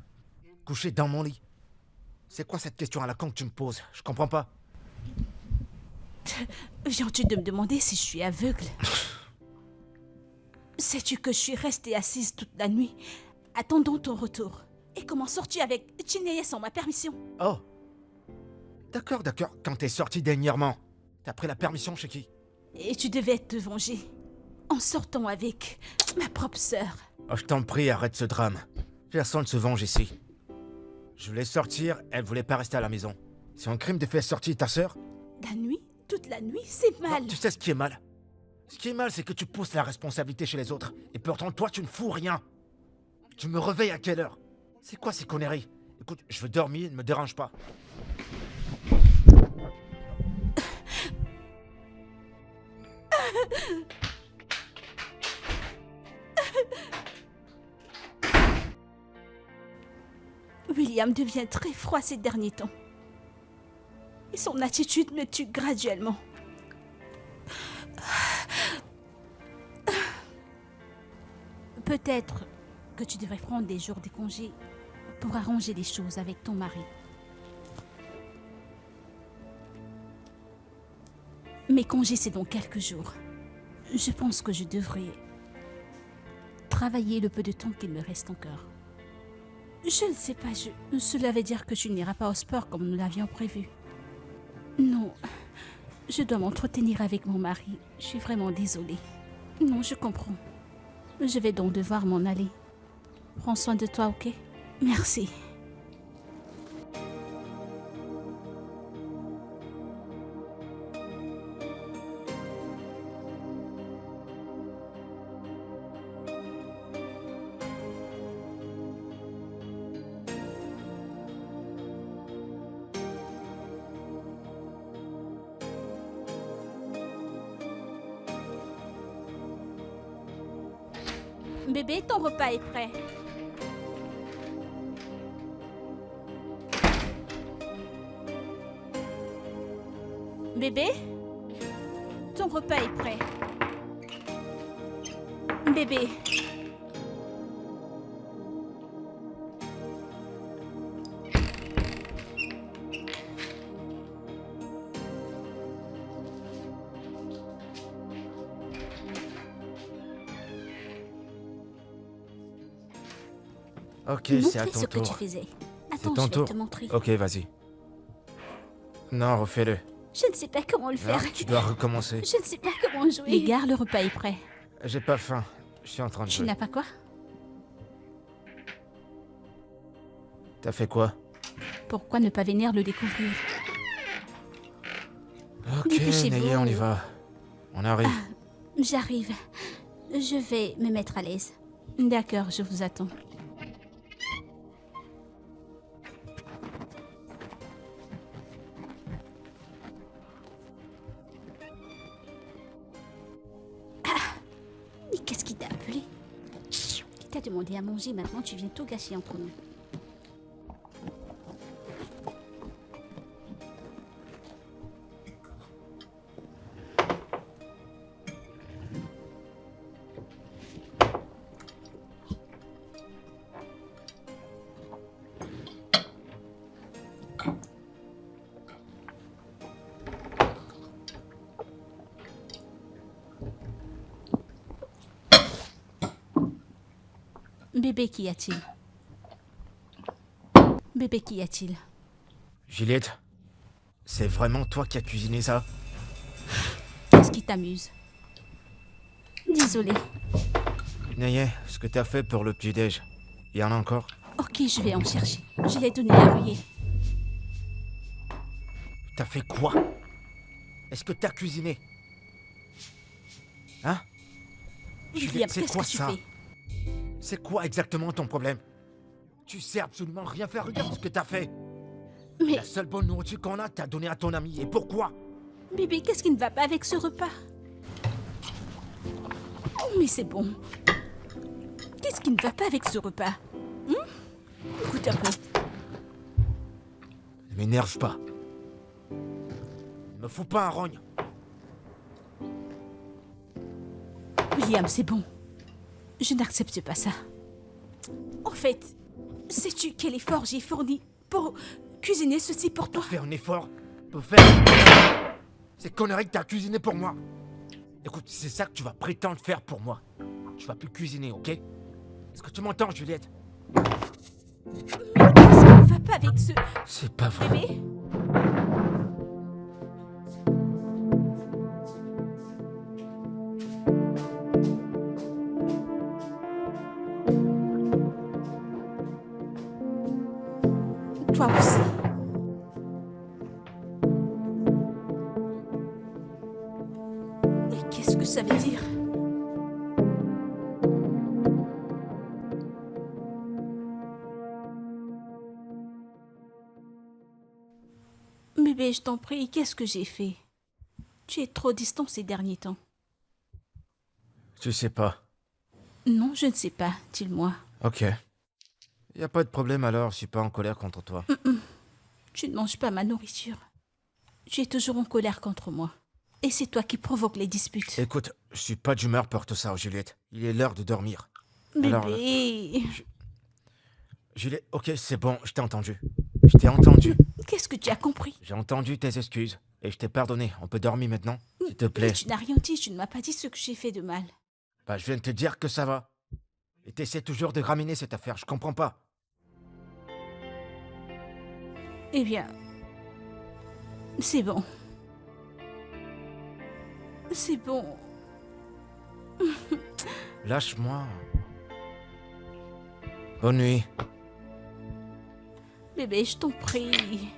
couché dans mon lit. C'est quoi cette question à la con que tu me poses? Je comprends pas. Viens-tu de me demander si je suis aveugle? Sais-tu que je suis restée assise toute la nuit, attendant ton retour? Et comment sortir avec Chineye sans ma permission? Oh. D'accord. Quand t'es sorti dernièrement, t'as pris la permission chez qui? Et tu devais te venger en sortant avec ma propre sœur. Oh, je t'en prie, arrête ce drame. Personne ne se venge ici. Je voulais sortir, elle voulait pas rester à la maison. C'est un crime de faire sortir ta sœur? La nuit? Toute la nuit? C'est mal. Non, tu sais ce qui est mal? Ce qui est mal, c'est que tu pousses la responsabilité chez les autres. Et pourtant, toi, tu ne fous rien. Tu me réveilles à quelle heure? C'est quoi ces conneries? Écoute, je veux dormir, ne me dérange pas. William devient très froid ces derniers temps. Et son attitude me tue graduellement. Peut-être que tu devrais prendre des jours de congé pour arranger les choses avec ton mari. Mes congés, c'est dans quelques jours. Je pense que je devrais travailler le peu de temps qu'il me reste encore. Je ne sais pas, cela veut dire que tu n'iras pas au sport comme nous l'avions prévu. Non, je dois m'entretenir avec mon mari. Je suis vraiment désolée. Non, je comprends. Je vais donc devoir m'en aller. Prends soin de toi, ok? Merci. Bébé, ton repas est prêt. Bébé, ton repas est prêt. Bébé. Ok, Non, c'est à fais ton ce que tu tour. faisais. C'est Attends, ton je vais tour. te montrer. Ok, vas-y. Non, refais-le. Je ne sais pas comment le Non, faire. tu dois recommencer. Je ne sais pas comment jouer. Les gars, le repas est prêt. J'ai pas faim. Je suis en train de Tu jouer. n'as pas quoi? T'as fait quoi? Pourquoi ne pas venir le découvrir? Ok, Dépêchez-vous. Neye, on y va. On arrive. J'arrive. Je vais me mettre à l'aise. D'accord, je vous attends. Mais qu'est-ce qui t'a appelé? Qui t'a demandé à manger? Maintenant, tu viens tout gâcher entre nous. Bébé, qu'y a-t-il? Bébé, qu'y a-t-il? Juliette, c'est vraiment toi qui as cuisiné ça? Qu'est-ce qui t'amuse? Désolée. Neye, ce que t'as fait pour le petit-déj, il y en a encore? Ok, je vais en chercher. Je l'ai donné à Rouillé. T'as fait quoi? Est-ce que t'as cuisiné? Hein? William, Juliette, c'est qu'est-ce quoi que tu ça? fais? C'est quoi exactement ton problème? Tu sais absolument rien faire, regarde ce que t'as fait! Mais La seule bonne nourriture qu'on a, t'as donné à ton ami, et pourquoi? Bébé, qu'est-ce qui ne va pas avec ce repas? Mais c'est bon. Qu'est-ce qui ne va pas avec ce repas? Écoute un peu. Ne m'énerve pas. Ne me fous pas un rogne. William, c'est bon. Je n'accepte pas ça. En fait, sais-tu quel effort j'ai fourni pour cuisiner ceci pour toi? Fais un effort. Pour faire ces conneries que t'as cuisiné pour moi. Écoute, c'est ça que tu vas prétendre faire pour moi. Tu vas plus cuisiner, ok? Est-ce que tu m'entends, Juliette? Mais qu'est-ce qui ne va pas avec ce C'est pas vrai. bébé? Toi aussi. Mais qu'est-ce que ça veut dire? Bébé, je t'en prie, qu'est-ce que j'ai fait? Tu es trop distant ces derniers temps. Tu sais pas. Non, je ne sais pas, dis-le-moi. Ok. Y a pas de problème alors, je suis pas en colère contre toi. Tu ne manges pas ma nourriture. Tu es toujours en colère contre moi. Et c'est toi qui provoques les disputes. Écoute, je suis pas d'humeur pour tout ça, Juliette. Il est l'heure de dormir. alors, Bébé, Juliette, ok, c'est bon, je t'ai entendu. Je t'ai entendu. qu'est-ce que tu as compris? J'ai entendu tes excuses. Et je t'ai pardonné. On peut dormir maintenant? S'il te Mais plaît. tu n'as rien dit, tu ne m'as pas dit ce que j'ai fait de mal. Bah, je viens de te dire que ça va. Et t'essaies toujours de raminer cette affaire, je comprends pas. Eh bien, c'est bon. C'est bon. Lâche-moi. Bonne nuit. Bébé, je t'en prie.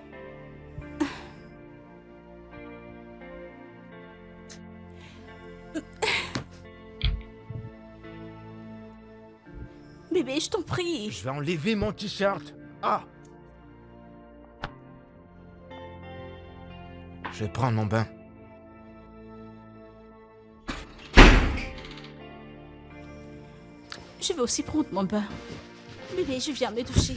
Bébé, je t'en prie. Je vais enlever mon t-shirt. Ah! Je vais prendre mon bain. Je vais aussi prendre mon bain. Bébé, je viens me doucher.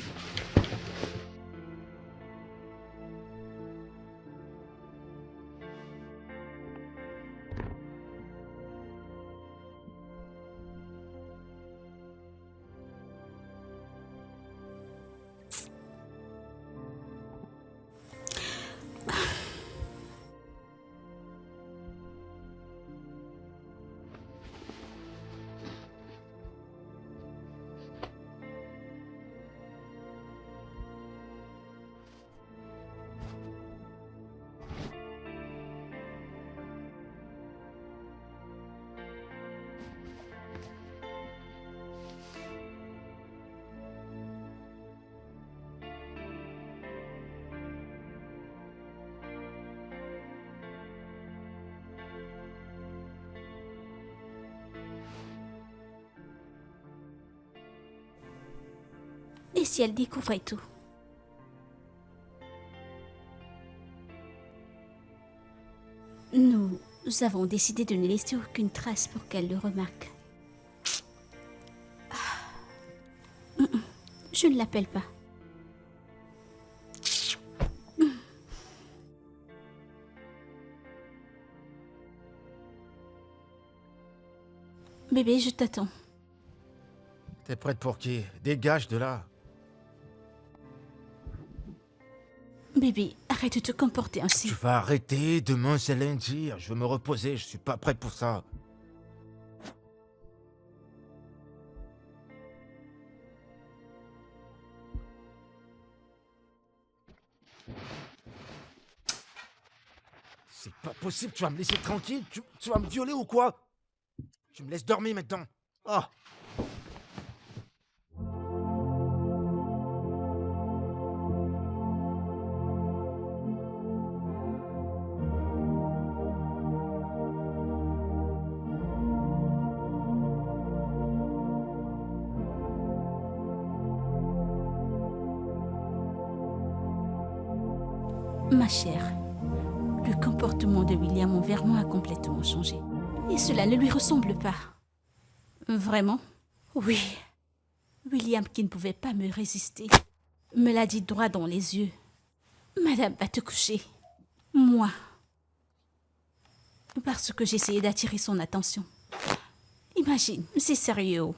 Et si elle découvrait tout? Nous avons décidé de ne laisser aucune trace pour qu'elle le remarque. Je ne l'appelle pas. Bébé, je t'attends. T'es prête pour qui? Dégage de là. Bébé, arrête de te comporter ainsi. Tu vas arrêter, demain c'est lundi. Je veux me reposer, je suis pas prête pour ça. C'est pas possible, tu vas me laisser tranquille? Tu vas me violer ou quoi? Tu me laisses dormir maintenant. Ah! Ma chère, le Le comportement de William envers moi a complètement changé. Et cela ne lui ressemble pas. Vraiment? Oui. William, qui ne pouvait pas me résister, me l'a dit droit dans les yeux. Madame va te coucher. Moi. Parce que j'essayais d'attirer son attention. Imagine, c'est sérieux.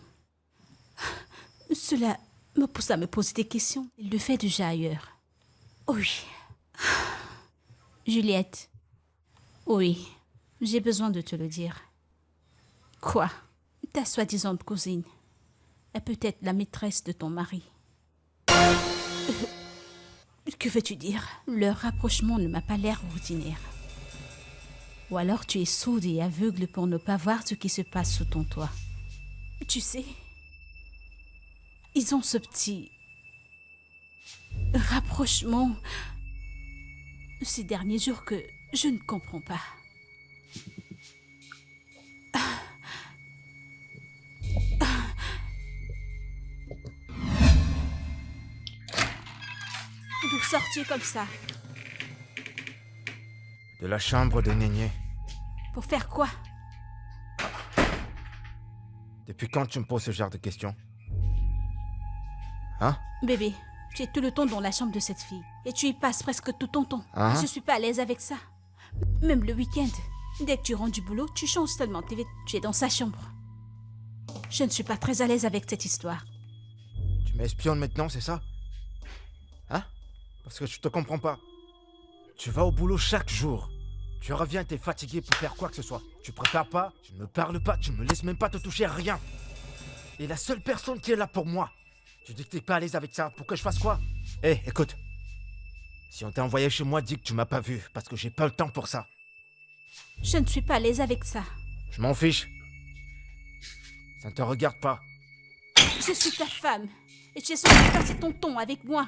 Cela me pousse à me poser des questions. Il le fait déjà ailleurs. Oui. Juliette. Oui, j'ai besoin de te le dire. Quoi? Ta soi-disant cousine est peut-être la maîtresse de ton mari. Que veux-tu dire? Leur rapprochement ne m'a pas l'air ordinaire. Ou alors tu es sourde et aveugle pour ne pas voir ce qui se passe sous ton toit. Tu sais, ils ont ce petit rapprochement ces derniers jours que je ne comprends pas. D'où sors-tu comme ça? De la chambre de Nénier. Pour faire quoi? Depuis quand tu me poses ce genre de questions? Hein? Bébé, tu es tout le temps dans la chambre de cette fille. Et tu y passes presque tout ton temps. Hein? Je suis pas à l'aise avec ça. Même le week-end. Dès que tu rentres du boulot, tu changes seulement tes vêtements. Tu es dans sa chambre. Je ne suis pas très à l'aise avec cette histoire. Tu m'espionnes maintenant, c'est ça? Hein? Parce que je te comprends pas. Tu vas au boulot chaque jour. Tu reviens, t'es fatigué pour faire quoi que ce soit. Tu prépares pas, tu ne me parles pas, tu ne me laisses même pas te toucher à rien. Et la seule personne qui est là pour moi, tu dis que t'es pas à l'aise avec ça, pour que je fasse quoi? Hé, écoute. Si on t'a envoyé chez moi, dis que tu m'as pas vu, parce que j'ai pas le temps pour ça. Je ne suis pas à l'aise avec ça. Je m'en fiche. Ça ne te regarde pas. Je suis ta femme. Et tu es censé passer ton temps avec moi.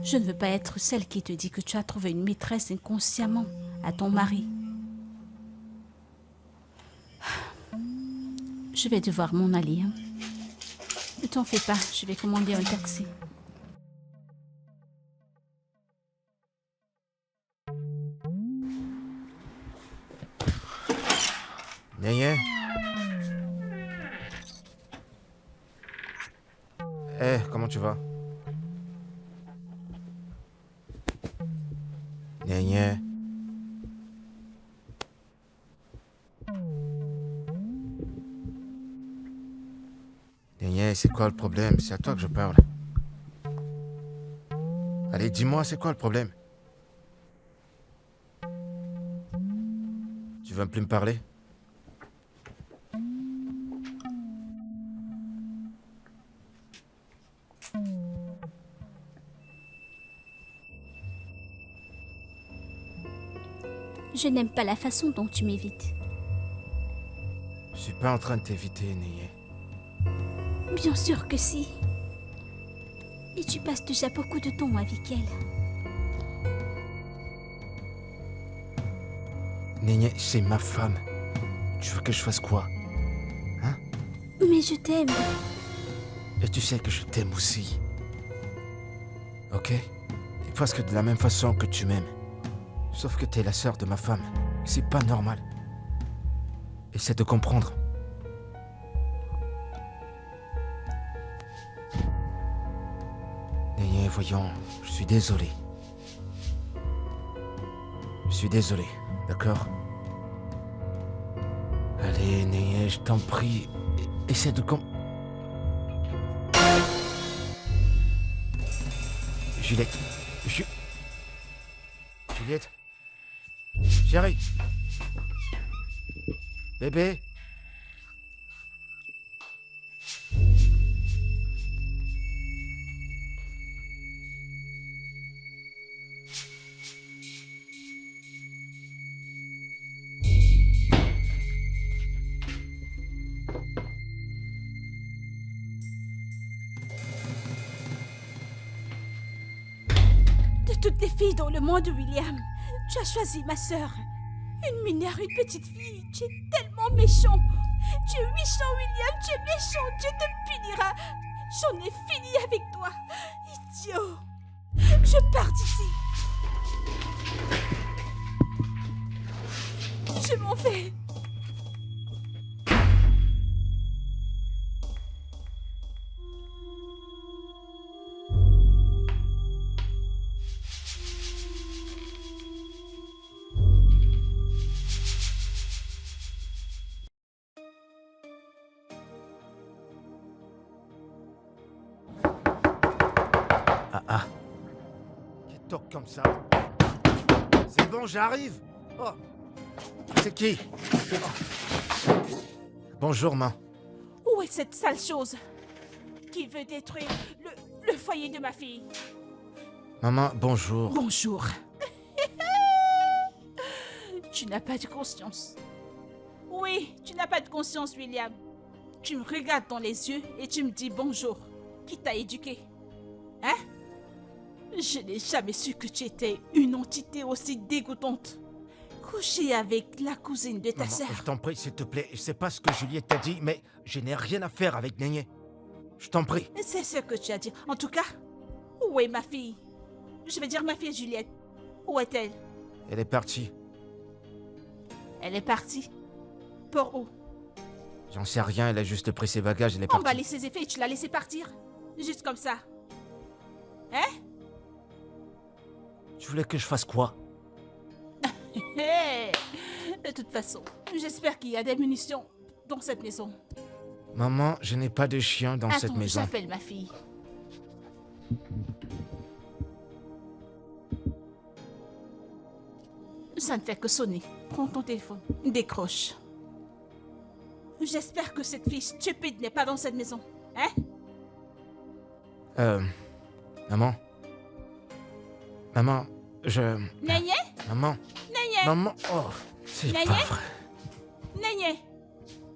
Je ne veux pas être celle qui te dit que tu as trouvé une maîtresse inconsciemment à ton mari. Je vais devoir m'en aller. Hein. Ne t'en fais pas, je vais commander un taxi. Nénier. Hé, comment tu vas? Nénier. Nénier, c'est quoi le problème? C'est à toi que je parle. Allez, dis-moi, c'est quoi le problème? Tu veux plus me parler? Je n'aime pas la façon dont tu m'évites. Je suis pas en train de t'éviter, Nénier. Bien sûr que si. Et tu passes déjà beaucoup de temps avec elle. Nénier, c'est ma femme. Tu veux que je fasse quoi? Hein? Mais je t'aime. Et tu sais que je t'aime aussi. Ok? Et presque de la même façon que tu m'aimes. Sauf que t'es la sœur de ma femme. C'est pas normal. Essaie de comprendre. Nénier, voyons, je suis désolé. Je suis désolé, d'accord? Allez, Nénier, je t'en prie. Essaie de Juliette. Juliette. Chérie. Bébé. De toutes les filles dans le monde, William, tu as choisi ma sœur. Une mineure, une petite fille. Tu es tellement méchant. Tu es méchant, William, tu es méchant. Dieu te punira. J'en ai fini avec toi. Idiot. Je pars d'ici. Je m'en vais. Qui toque comme ça? C'est bon, j'arrive. Oh. C'est qui? Oh. Bonjour, main. Où est cette sale chose qui veut détruire le foyer de ma fille? Maman, bonjour. Bonjour. Tu n'as pas de conscience. Oui, tu n'as pas de conscience, William. Tu me regardes dans les yeux et tu me dis bonjour. Qui t'a éduqué? Hein? Je n'ai jamais su que tu étais une entité aussi dégoûtante. Coucher avec la cousine de ta Maman, sœur. je t'en prie, s'il te plaît. Je sais pas ce que Juliette t'a dit, mais je n'ai rien à faire avec Néné. Je t'en prie. C'est ce que tu as dit. En tout cas, où est ma fille? Je vais dire ma fille Juliette. Où est-elle? Elle est partie. Elle est partie. Pour où? J'en sais rien, elle a juste pris ses bagages, elle est partie. Emballer ses effets et tu l'as laissé partir. Juste comme ça. Hein? Tu voulais que je fasse quoi? Hé! De toute façon, j'espère qu'il y a des munitions dans cette maison. Maman, je n'ai pas de chien dans cette Attends, maison. j'appelle ma fille. Ça ne fait que sonner. Prends ton téléphone. Décroche. J'espère que cette fille stupide n'est pas dans cette maison. Hein? Maman? Maman, Néné? Maman? Néné? Maman? Oh, c'est Néné? pas vrai. Néné?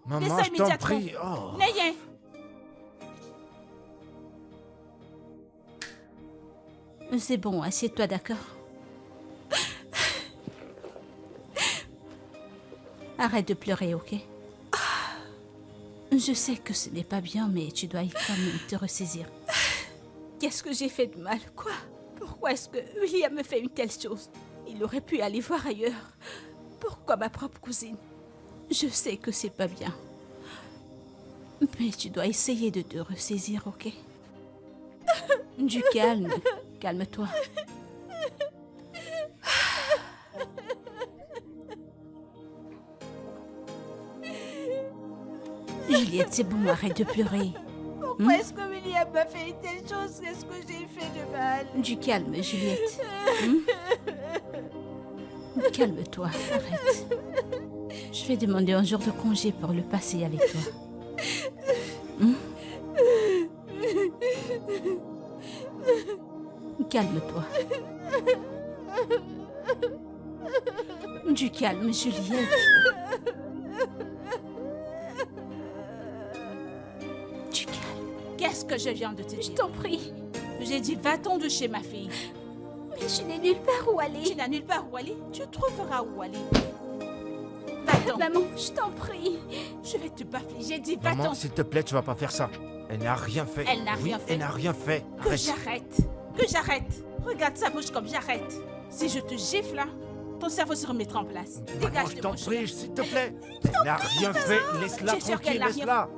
Maman, Descends je t'en immédiatement. prie. Oh. Néné? C'est bon, assieds-toi, d'accord? Arrête de pleurer, ok? Je sais que ce n'est pas bien, mais tu dois quand même te ressaisir. Qu'est-ce que j'ai fait de mal? Quoi? Pourquoi est-ce que William me fait une telle chose? Il aurait pu aller voir ailleurs. Pourquoi ma propre cousine? Je sais que c'est pas bien. Mais tu dois essayer de te ressaisir, ok? Du calme. Calme-toi. Juliette, c'est bon, arrête de pleurer. Pourquoi est-ce que William m'a fait une telle chose? Qu'est-ce que j'ai fait de mal? Du calme, Juliette. Calme-toi, arrête. Je vais demander un jour de congé pour le passer avec toi. Calme-toi. Du calme, Juliette. Du calme. Qu'est-ce que je viens de te dire? Je t'en prie. J'ai dit va-t'en de chez ma fille. Mais je n'ai nulle part où aller. Tu n'as nulle part où aller. Tu trouveras où aller. Va-t'en. Maman, je t'en prie. Je vais te baffler. J'ai dit Maman, va-t'en. s'il te plaît, tu vas pas faire ça. Elle n'a rien fait. Elle n'a Oui, rien fait. Elle n'a rien fait. Que Arrête. j'arrête. Que j'arrête. Regarde sa bouche comme j'arrête. Si je te gifle là, ton cerveau se remettra en place. Maman, Dégage je de t'en mon chemin. prie, s'il te plaît. Elle n'a rien fait. Laisse-la Tu es sûre qu'elle tranquille, n'a rien laisse-la.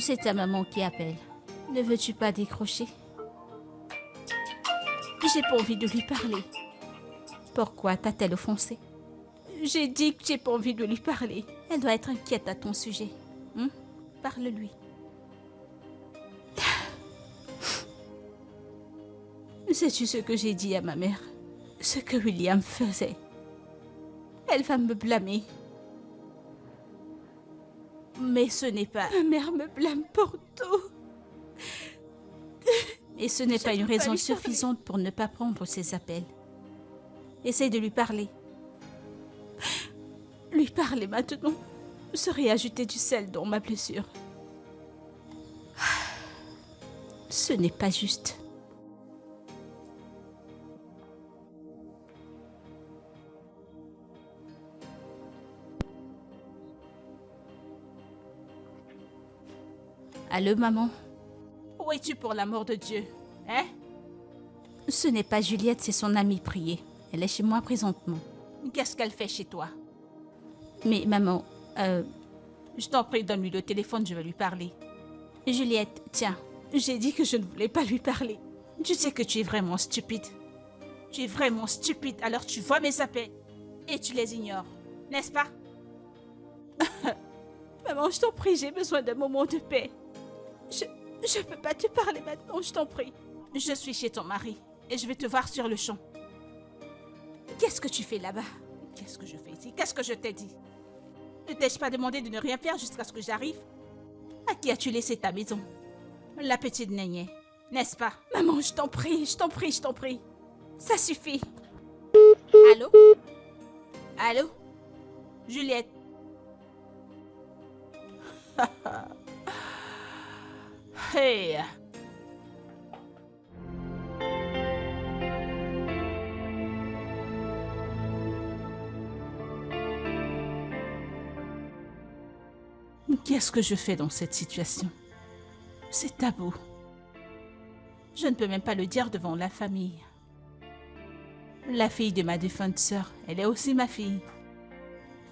C'est ta maman qui appelle. Ne veux-tu pas décrocher? J'ai pas envie de lui parler. Pourquoi t'a-t-elle offensé? J'ai dit que j'ai pas envie de lui parler. Elle doit être inquiète à ton sujet. Parle-lui. Sais-tu ce que j'ai dit à ma mère? Ce que William faisait. Elle va me blâmer. Mais ce n'est pas... Ma mère me blâme pour tout. Et ce n'est pas une raison suffisante pour ne pas prendre ses appels. Essaye de lui parler. Lui parler maintenant serait ajouter du sel dans ma blessure. Ce n'est pas juste. Allô, maman? Où es-tu pour l'amour de Dieu? Hein? Ce n'est pas Juliette, c'est son amie priée. Elle est chez moi présentement. Qu'est-ce qu'elle fait chez toi? Mais maman, je t'en prie, donne-lui le téléphone, je vais lui parler. Juliette, tiens, j'ai dit que je ne voulais pas lui parler. Tu sais que tu es vraiment stupide. Tu es vraiment stupide, alors tu vois mes appels et tu les ignores, n'est-ce pas? Maman, je t'en prie, j'ai besoin d'un moment de paix. Je ne peux pas te parler maintenant, je t'en prie. Je suis chez ton mari et je vais te voir sur le champ. Qu'est-ce que tu fais là-bas? Qu'est-ce que je fais ici? Qu'est-ce que je t'ai dit? Ne t'ai-je pas demandé de ne rien faire jusqu'à ce que j'arrive? À qui as-tu laissé ta maison? La petite Nénié, n'est-ce pas? Maman, je t'en prie, je t'en prie, je t'en prie. Ça suffit. Allô? Allô? Juliette? Hey! Qu'est-ce que je fais dans cette situation? C'est tabou. Je ne peux même pas le dire devant la famille. La fille de ma défunte sœur, elle est aussi ma fille.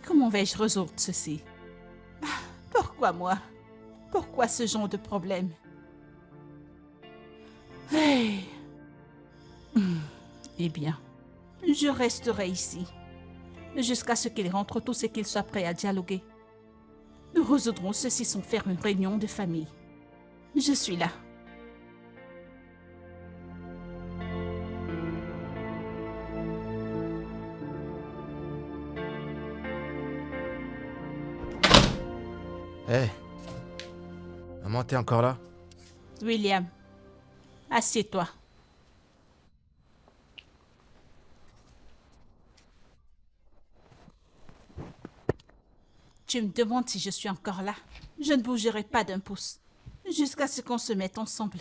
Comment vais-je résoudre ceci? Pourquoi moi? Pourquoi ce genre de problème? Hey. Eh bien, je resterai ici jusqu'à ce qu'ils rentrent tous et qu'ils soient prêts à dialoguer. Nous résoudrons ceci sans faire une réunion de famille. Je suis là. Hé, maman, t'es encore là? William, assieds-toi. Tu me demandes si je suis encore là. Je ne bougerai pas d'un pouce jusqu'à ce qu'on se mette ensemble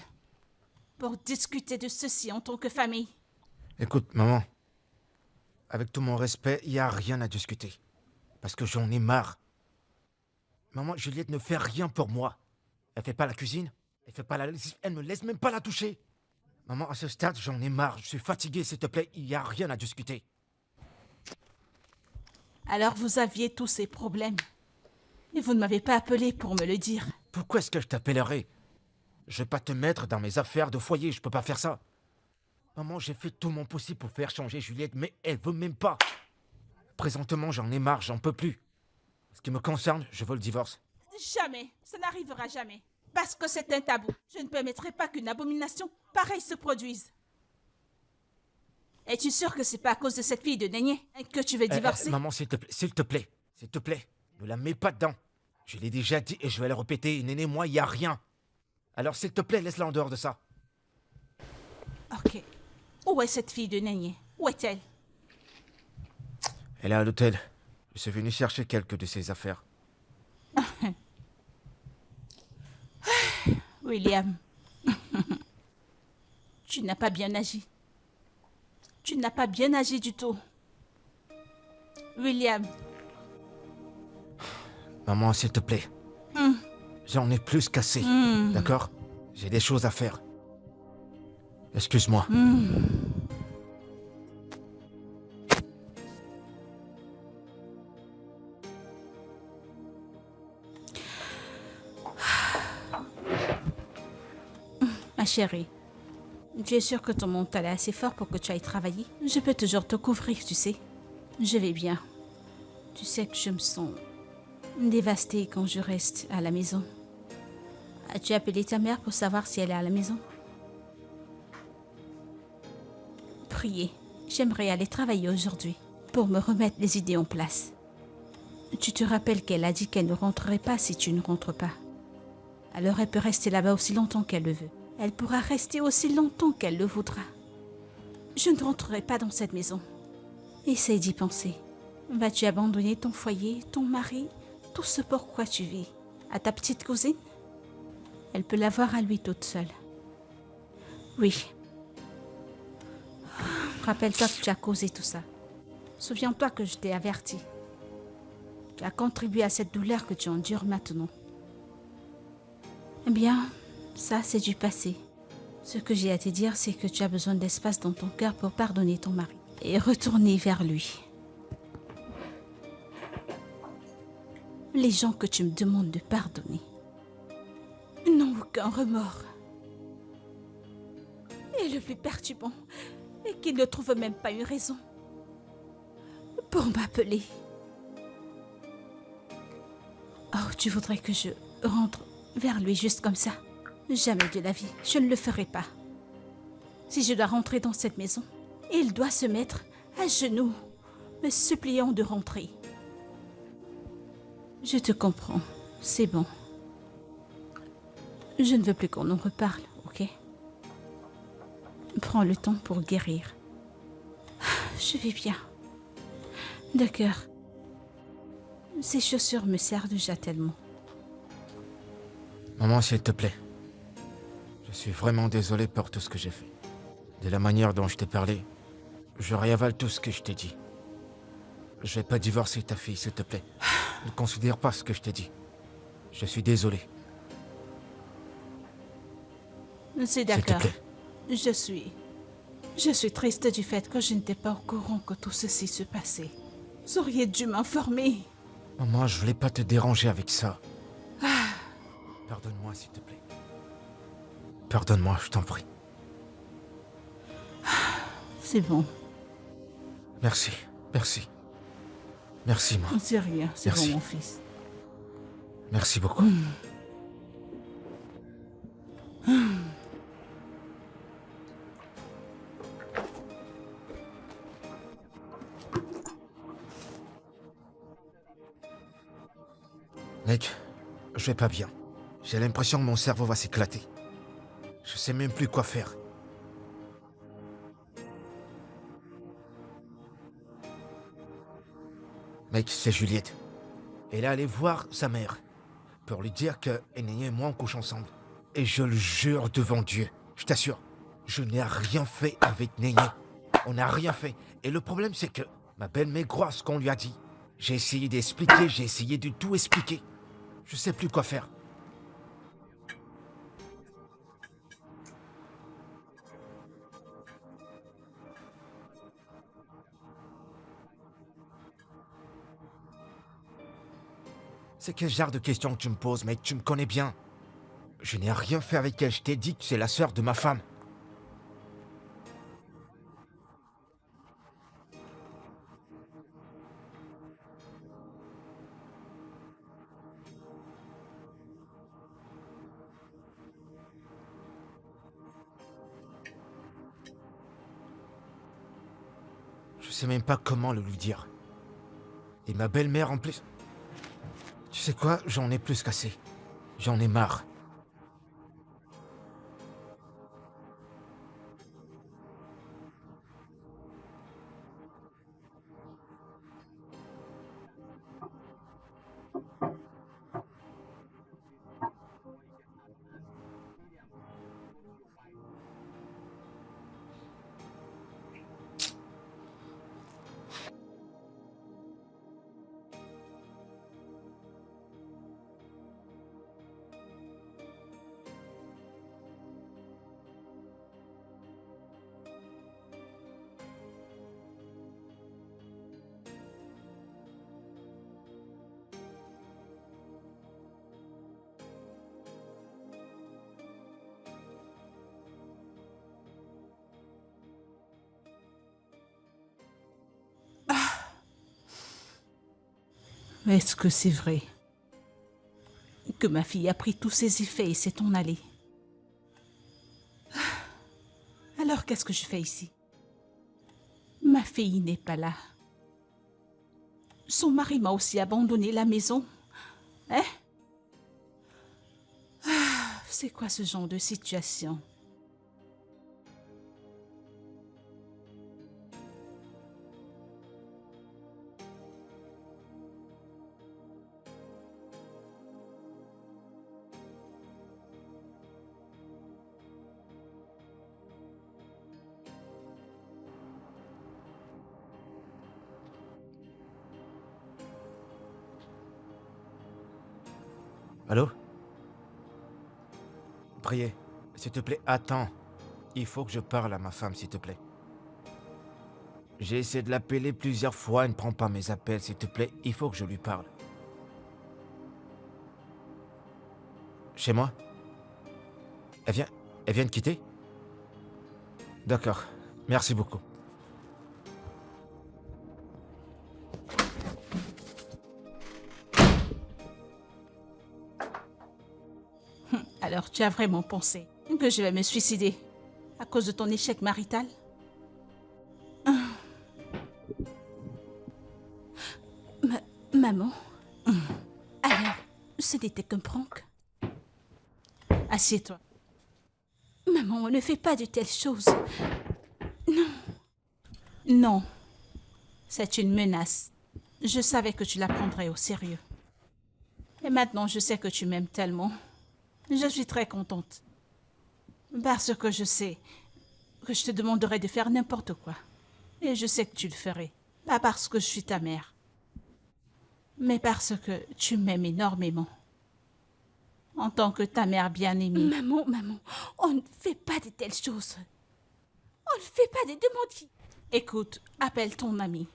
pour discuter de ceci en tant que famille. Écoute, maman, avec tout mon respect, il n'y a rien à discuter. Parce que j'en ai marre. Maman, Juliette ne fait rien pour moi. Elle fait pas la cuisine, elle fait pas la lessive, elle me laisse même pas la toucher. Maman, à ce stade, j'en ai marre. Je suis fatigué, s'il te plaît, il n'y a rien à discuter. Alors vous aviez tous ces problèmes. Et vous ne m'avez pas appelé pour me le dire. Pourquoi est-ce que je t'appellerai? Je vais pas te mettre dans mes affaires de foyer, je peux pas faire ça. Maman, j'ai fait tout mon possible pour faire changer Juliette, mais elle veut même pas. Présentement, j'en ai marre, j'en peux plus. Ce qui me concerne, je veux le divorce. Jamais, ça n'arrivera jamais. Parce que c'est un tabou. Je ne permettrai pas qu'une abomination pareille se produise. Es-tu sûr que c'est pas à cause de cette fille de Nénié que tu veux divorcer? Maman, s'il te plaît, s'il te plaît, s'il te plaît, ne la mets pas dedans. Je l'ai déjà dit et je vais le répéter, Néné, moi, il n'y a rien. Alors, s'il te plaît, laisse-la en dehors de ça. Ok. Où est cette fille de Nénié? Où est-elle? Elle est à l'hôtel. Je suis venu chercher quelques de ses affaires. William, tu n'as pas bien agi. Tu n'as pas bien agi du tout. William. Maman, s'il te plaît. J'en ai plus qu'assez, d'accord? J'ai des choses à faire. Excuse-moi. Chérie, tu es sûre que ton mental est assez fort pour que tu ailles travailler? Je peux toujours te couvrir, tu sais. Je vais bien. Tu sais que je me sens dévastée quand je reste à la maison. As-tu appelé ta mère pour savoir si elle est à la maison? Priez, j'aimerais aller travailler aujourd'hui pour me remettre les idées en place. Tu te rappelles qu'elle a dit qu'elle ne rentrerait pas si tu ne rentres pas. Alors elle peut rester là-bas aussi longtemps qu'elle le veut. Elle pourra rester aussi longtemps qu'elle le voudra. Je ne rentrerai pas dans cette maison. Essaye d'y penser. Vas-tu abandonner ton foyer, ton mari, tout ce pourquoi tu vis, à ta petite cousine? Elle peut l'avoir à lui toute seule. Oui. Rappelle-toi que tu as causé tout ça. Souviens-toi que je t'ai averti. Tu as contribué à cette douleur que tu endures maintenant. Eh bien, ça c'est du passé. Ce que j'ai à te dire, c'est que tu as besoin d'espace dans ton cœur pour pardonner ton mari et retourner vers lui. Les gens que tu me demandes de pardonner n'ont aucun remords. Et le plus perturbant est qu'ils ne trouvent même pas une raison pour m'appeler. Oh, tu voudrais que je rentre vers lui juste comme ça? Jamais de la vie, je ne le ferai pas. Si je dois rentrer dans cette maison, il doit se mettre à genoux, me suppliant de rentrer. Je te comprends, c'est bon. Je ne veux plus qu'on en reparle, ok? Prends le temps pour guérir. Je vais bien. D'accord. Ces chaussures me servent déjà tellement. Maman, s'il te plaît. Je suis vraiment désolé pour tout ce que j'ai fait. De la manière dont je t'ai parlé, je réavale tout ce que je t'ai dit. Je vais pas divorcer ta fille, s'il te plaît. Ne considère pas ce que je t'ai dit. Je suis désolé. C'est S'il te d'accord. plaît. Je suis triste du fait que je n'étais pas au courant que tout ceci se passait. Vous auriez dû m'informer. Maman, je voulais pas te déranger avec ça. Pardonne-moi, s'il te plaît. Pardonne-moi, je t'en prie. C'est bon. Merci, merci. Merci, maman. C'est rien, c'est Merci. bon, mon fils. Merci beaucoup. Mec, je vais pas bien. J'ai l'impression que mon cerveau va s'éclater. Je sais même plus quoi faire. Mec, c'est Juliette. Elle est allée voir sa mère pour lui dire que Néné et moi on couche ensemble. Et je le jure devant Dieu, je t'assure, je n'ai rien fait avec Néné. On n'a rien fait. Et le problème c'est que ma belle-mère croit ce qu'on lui a dit. J'ai essayé d'expliquer, j'ai essayé de tout expliquer. Je sais plus quoi faire. C'est quel genre de questions que tu me poses, mec? Tu me connais bien. Je n'ai rien fait avec elle. Je t'ai dit que c'est la sœur de ma femme. Je sais même pas comment le lui dire. Et ma belle-mère en plus. Tu sais quoi? J'en ai plus qu'assez. J'en ai marre. Est-ce que c'est vrai que ma fille a pris tous ses effets et s'est en allée? Alors qu'est-ce que je fais ici? Ma fille n'est pas là. Son mari m'a aussi abandonné la maison. Hein? C'est quoi ce genre de situation? Allô? Priez, s'il te plaît, attends. Il faut que je parle à ma femme, s'il te plaît. J'ai essayé de l'appeler plusieurs fois, elle ne prend pas mes appels, s'il te plaît. Il faut que je lui parle. Chez moi? Elle vient de quitter? D'accord, merci beaucoup. Alors tu as vraiment pensé que je vais me suicider à cause de ton échec marital? Maman? Alors, ce n'était qu'un prank? Assieds-toi. Maman, on ne fait pas de telles choses. Non. Non. C'est une menace. Je savais que tu la prendrais au sérieux. Et maintenant, je sais que tu m'aimes tellement. Je suis très contente. Parce que je sais que je te demanderais de faire n'importe quoi. Et je sais que tu le ferais. Pas parce que je suis ta mère, mais parce que tu m'aimes énormément. En tant que ta mère bien-aimée. Maman, on ne fait pas de telles choses. On ne fait pas de demandes. Écoute, appelle ton ami.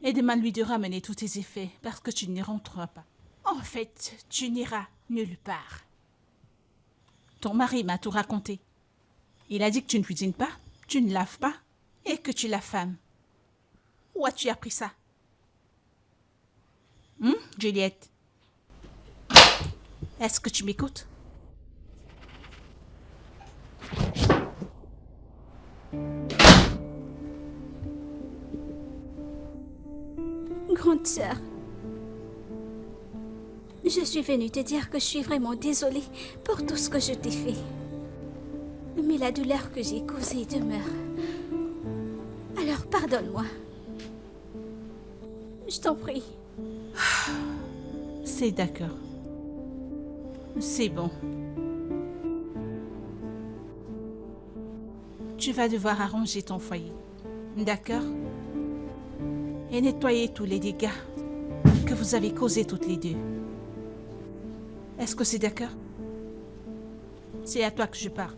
Et demande-lui de ramener tous tes effets parce que tu n'y rentreras pas. En fait, tu n'iras nulle part. Ton mari m'a tout raconté. Il a dit que tu ne cuisines pas, tu ne laves pas et que tu l'affames. Où as-tu appris ça? Juliette? Est-ce que tu m'écoutes? Grande sœur, je suis venue te dire que je suis vraiment désolée pour tout ce que je t'ai fait. Mais la douleur que j'ai causée demeure. Alors pardonne-moi. Je t'en prie. C'est d'accord. C'est bon. Tu vas devoir arranger ton foyer. D'accord? Et nettoyer tous les dégâts que vous avez causés toutes les deux. Est-ce que c'est d'accord? C'est à toi que je parle.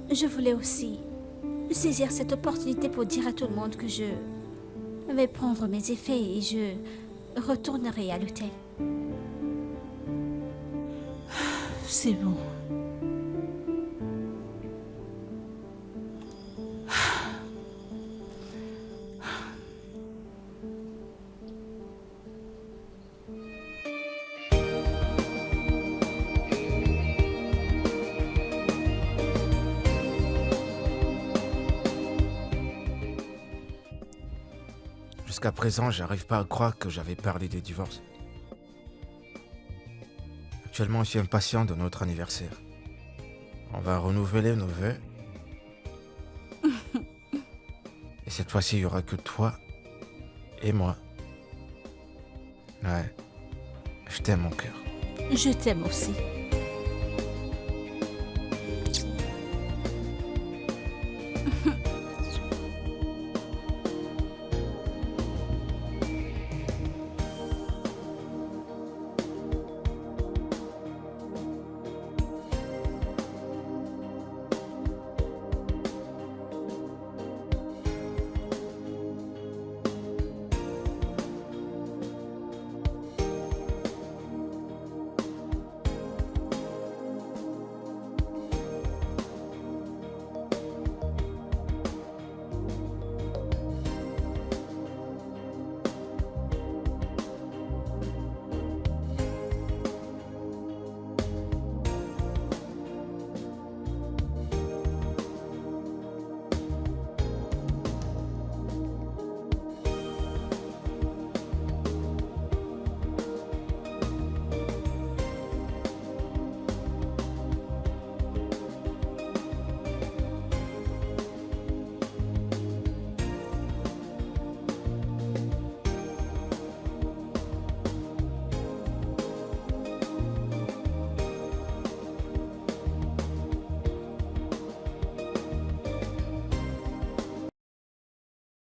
Je voulais aussi saisir cette opportunité pour dire à tout le monde que je vais prendre mes effets et je retournerai à l'hôtel. C'est bon. Jusqu'à présent, j'arrive pas à croire que j'avais parlé de divorce. Actuellement, je suis impatient de notre anniversaire. On va renouveler nos vœux. Et cette fois-ci, il n'y aura que toi et moi. Ouais. Je t'aime, mon cœur. Je t'aime aussi.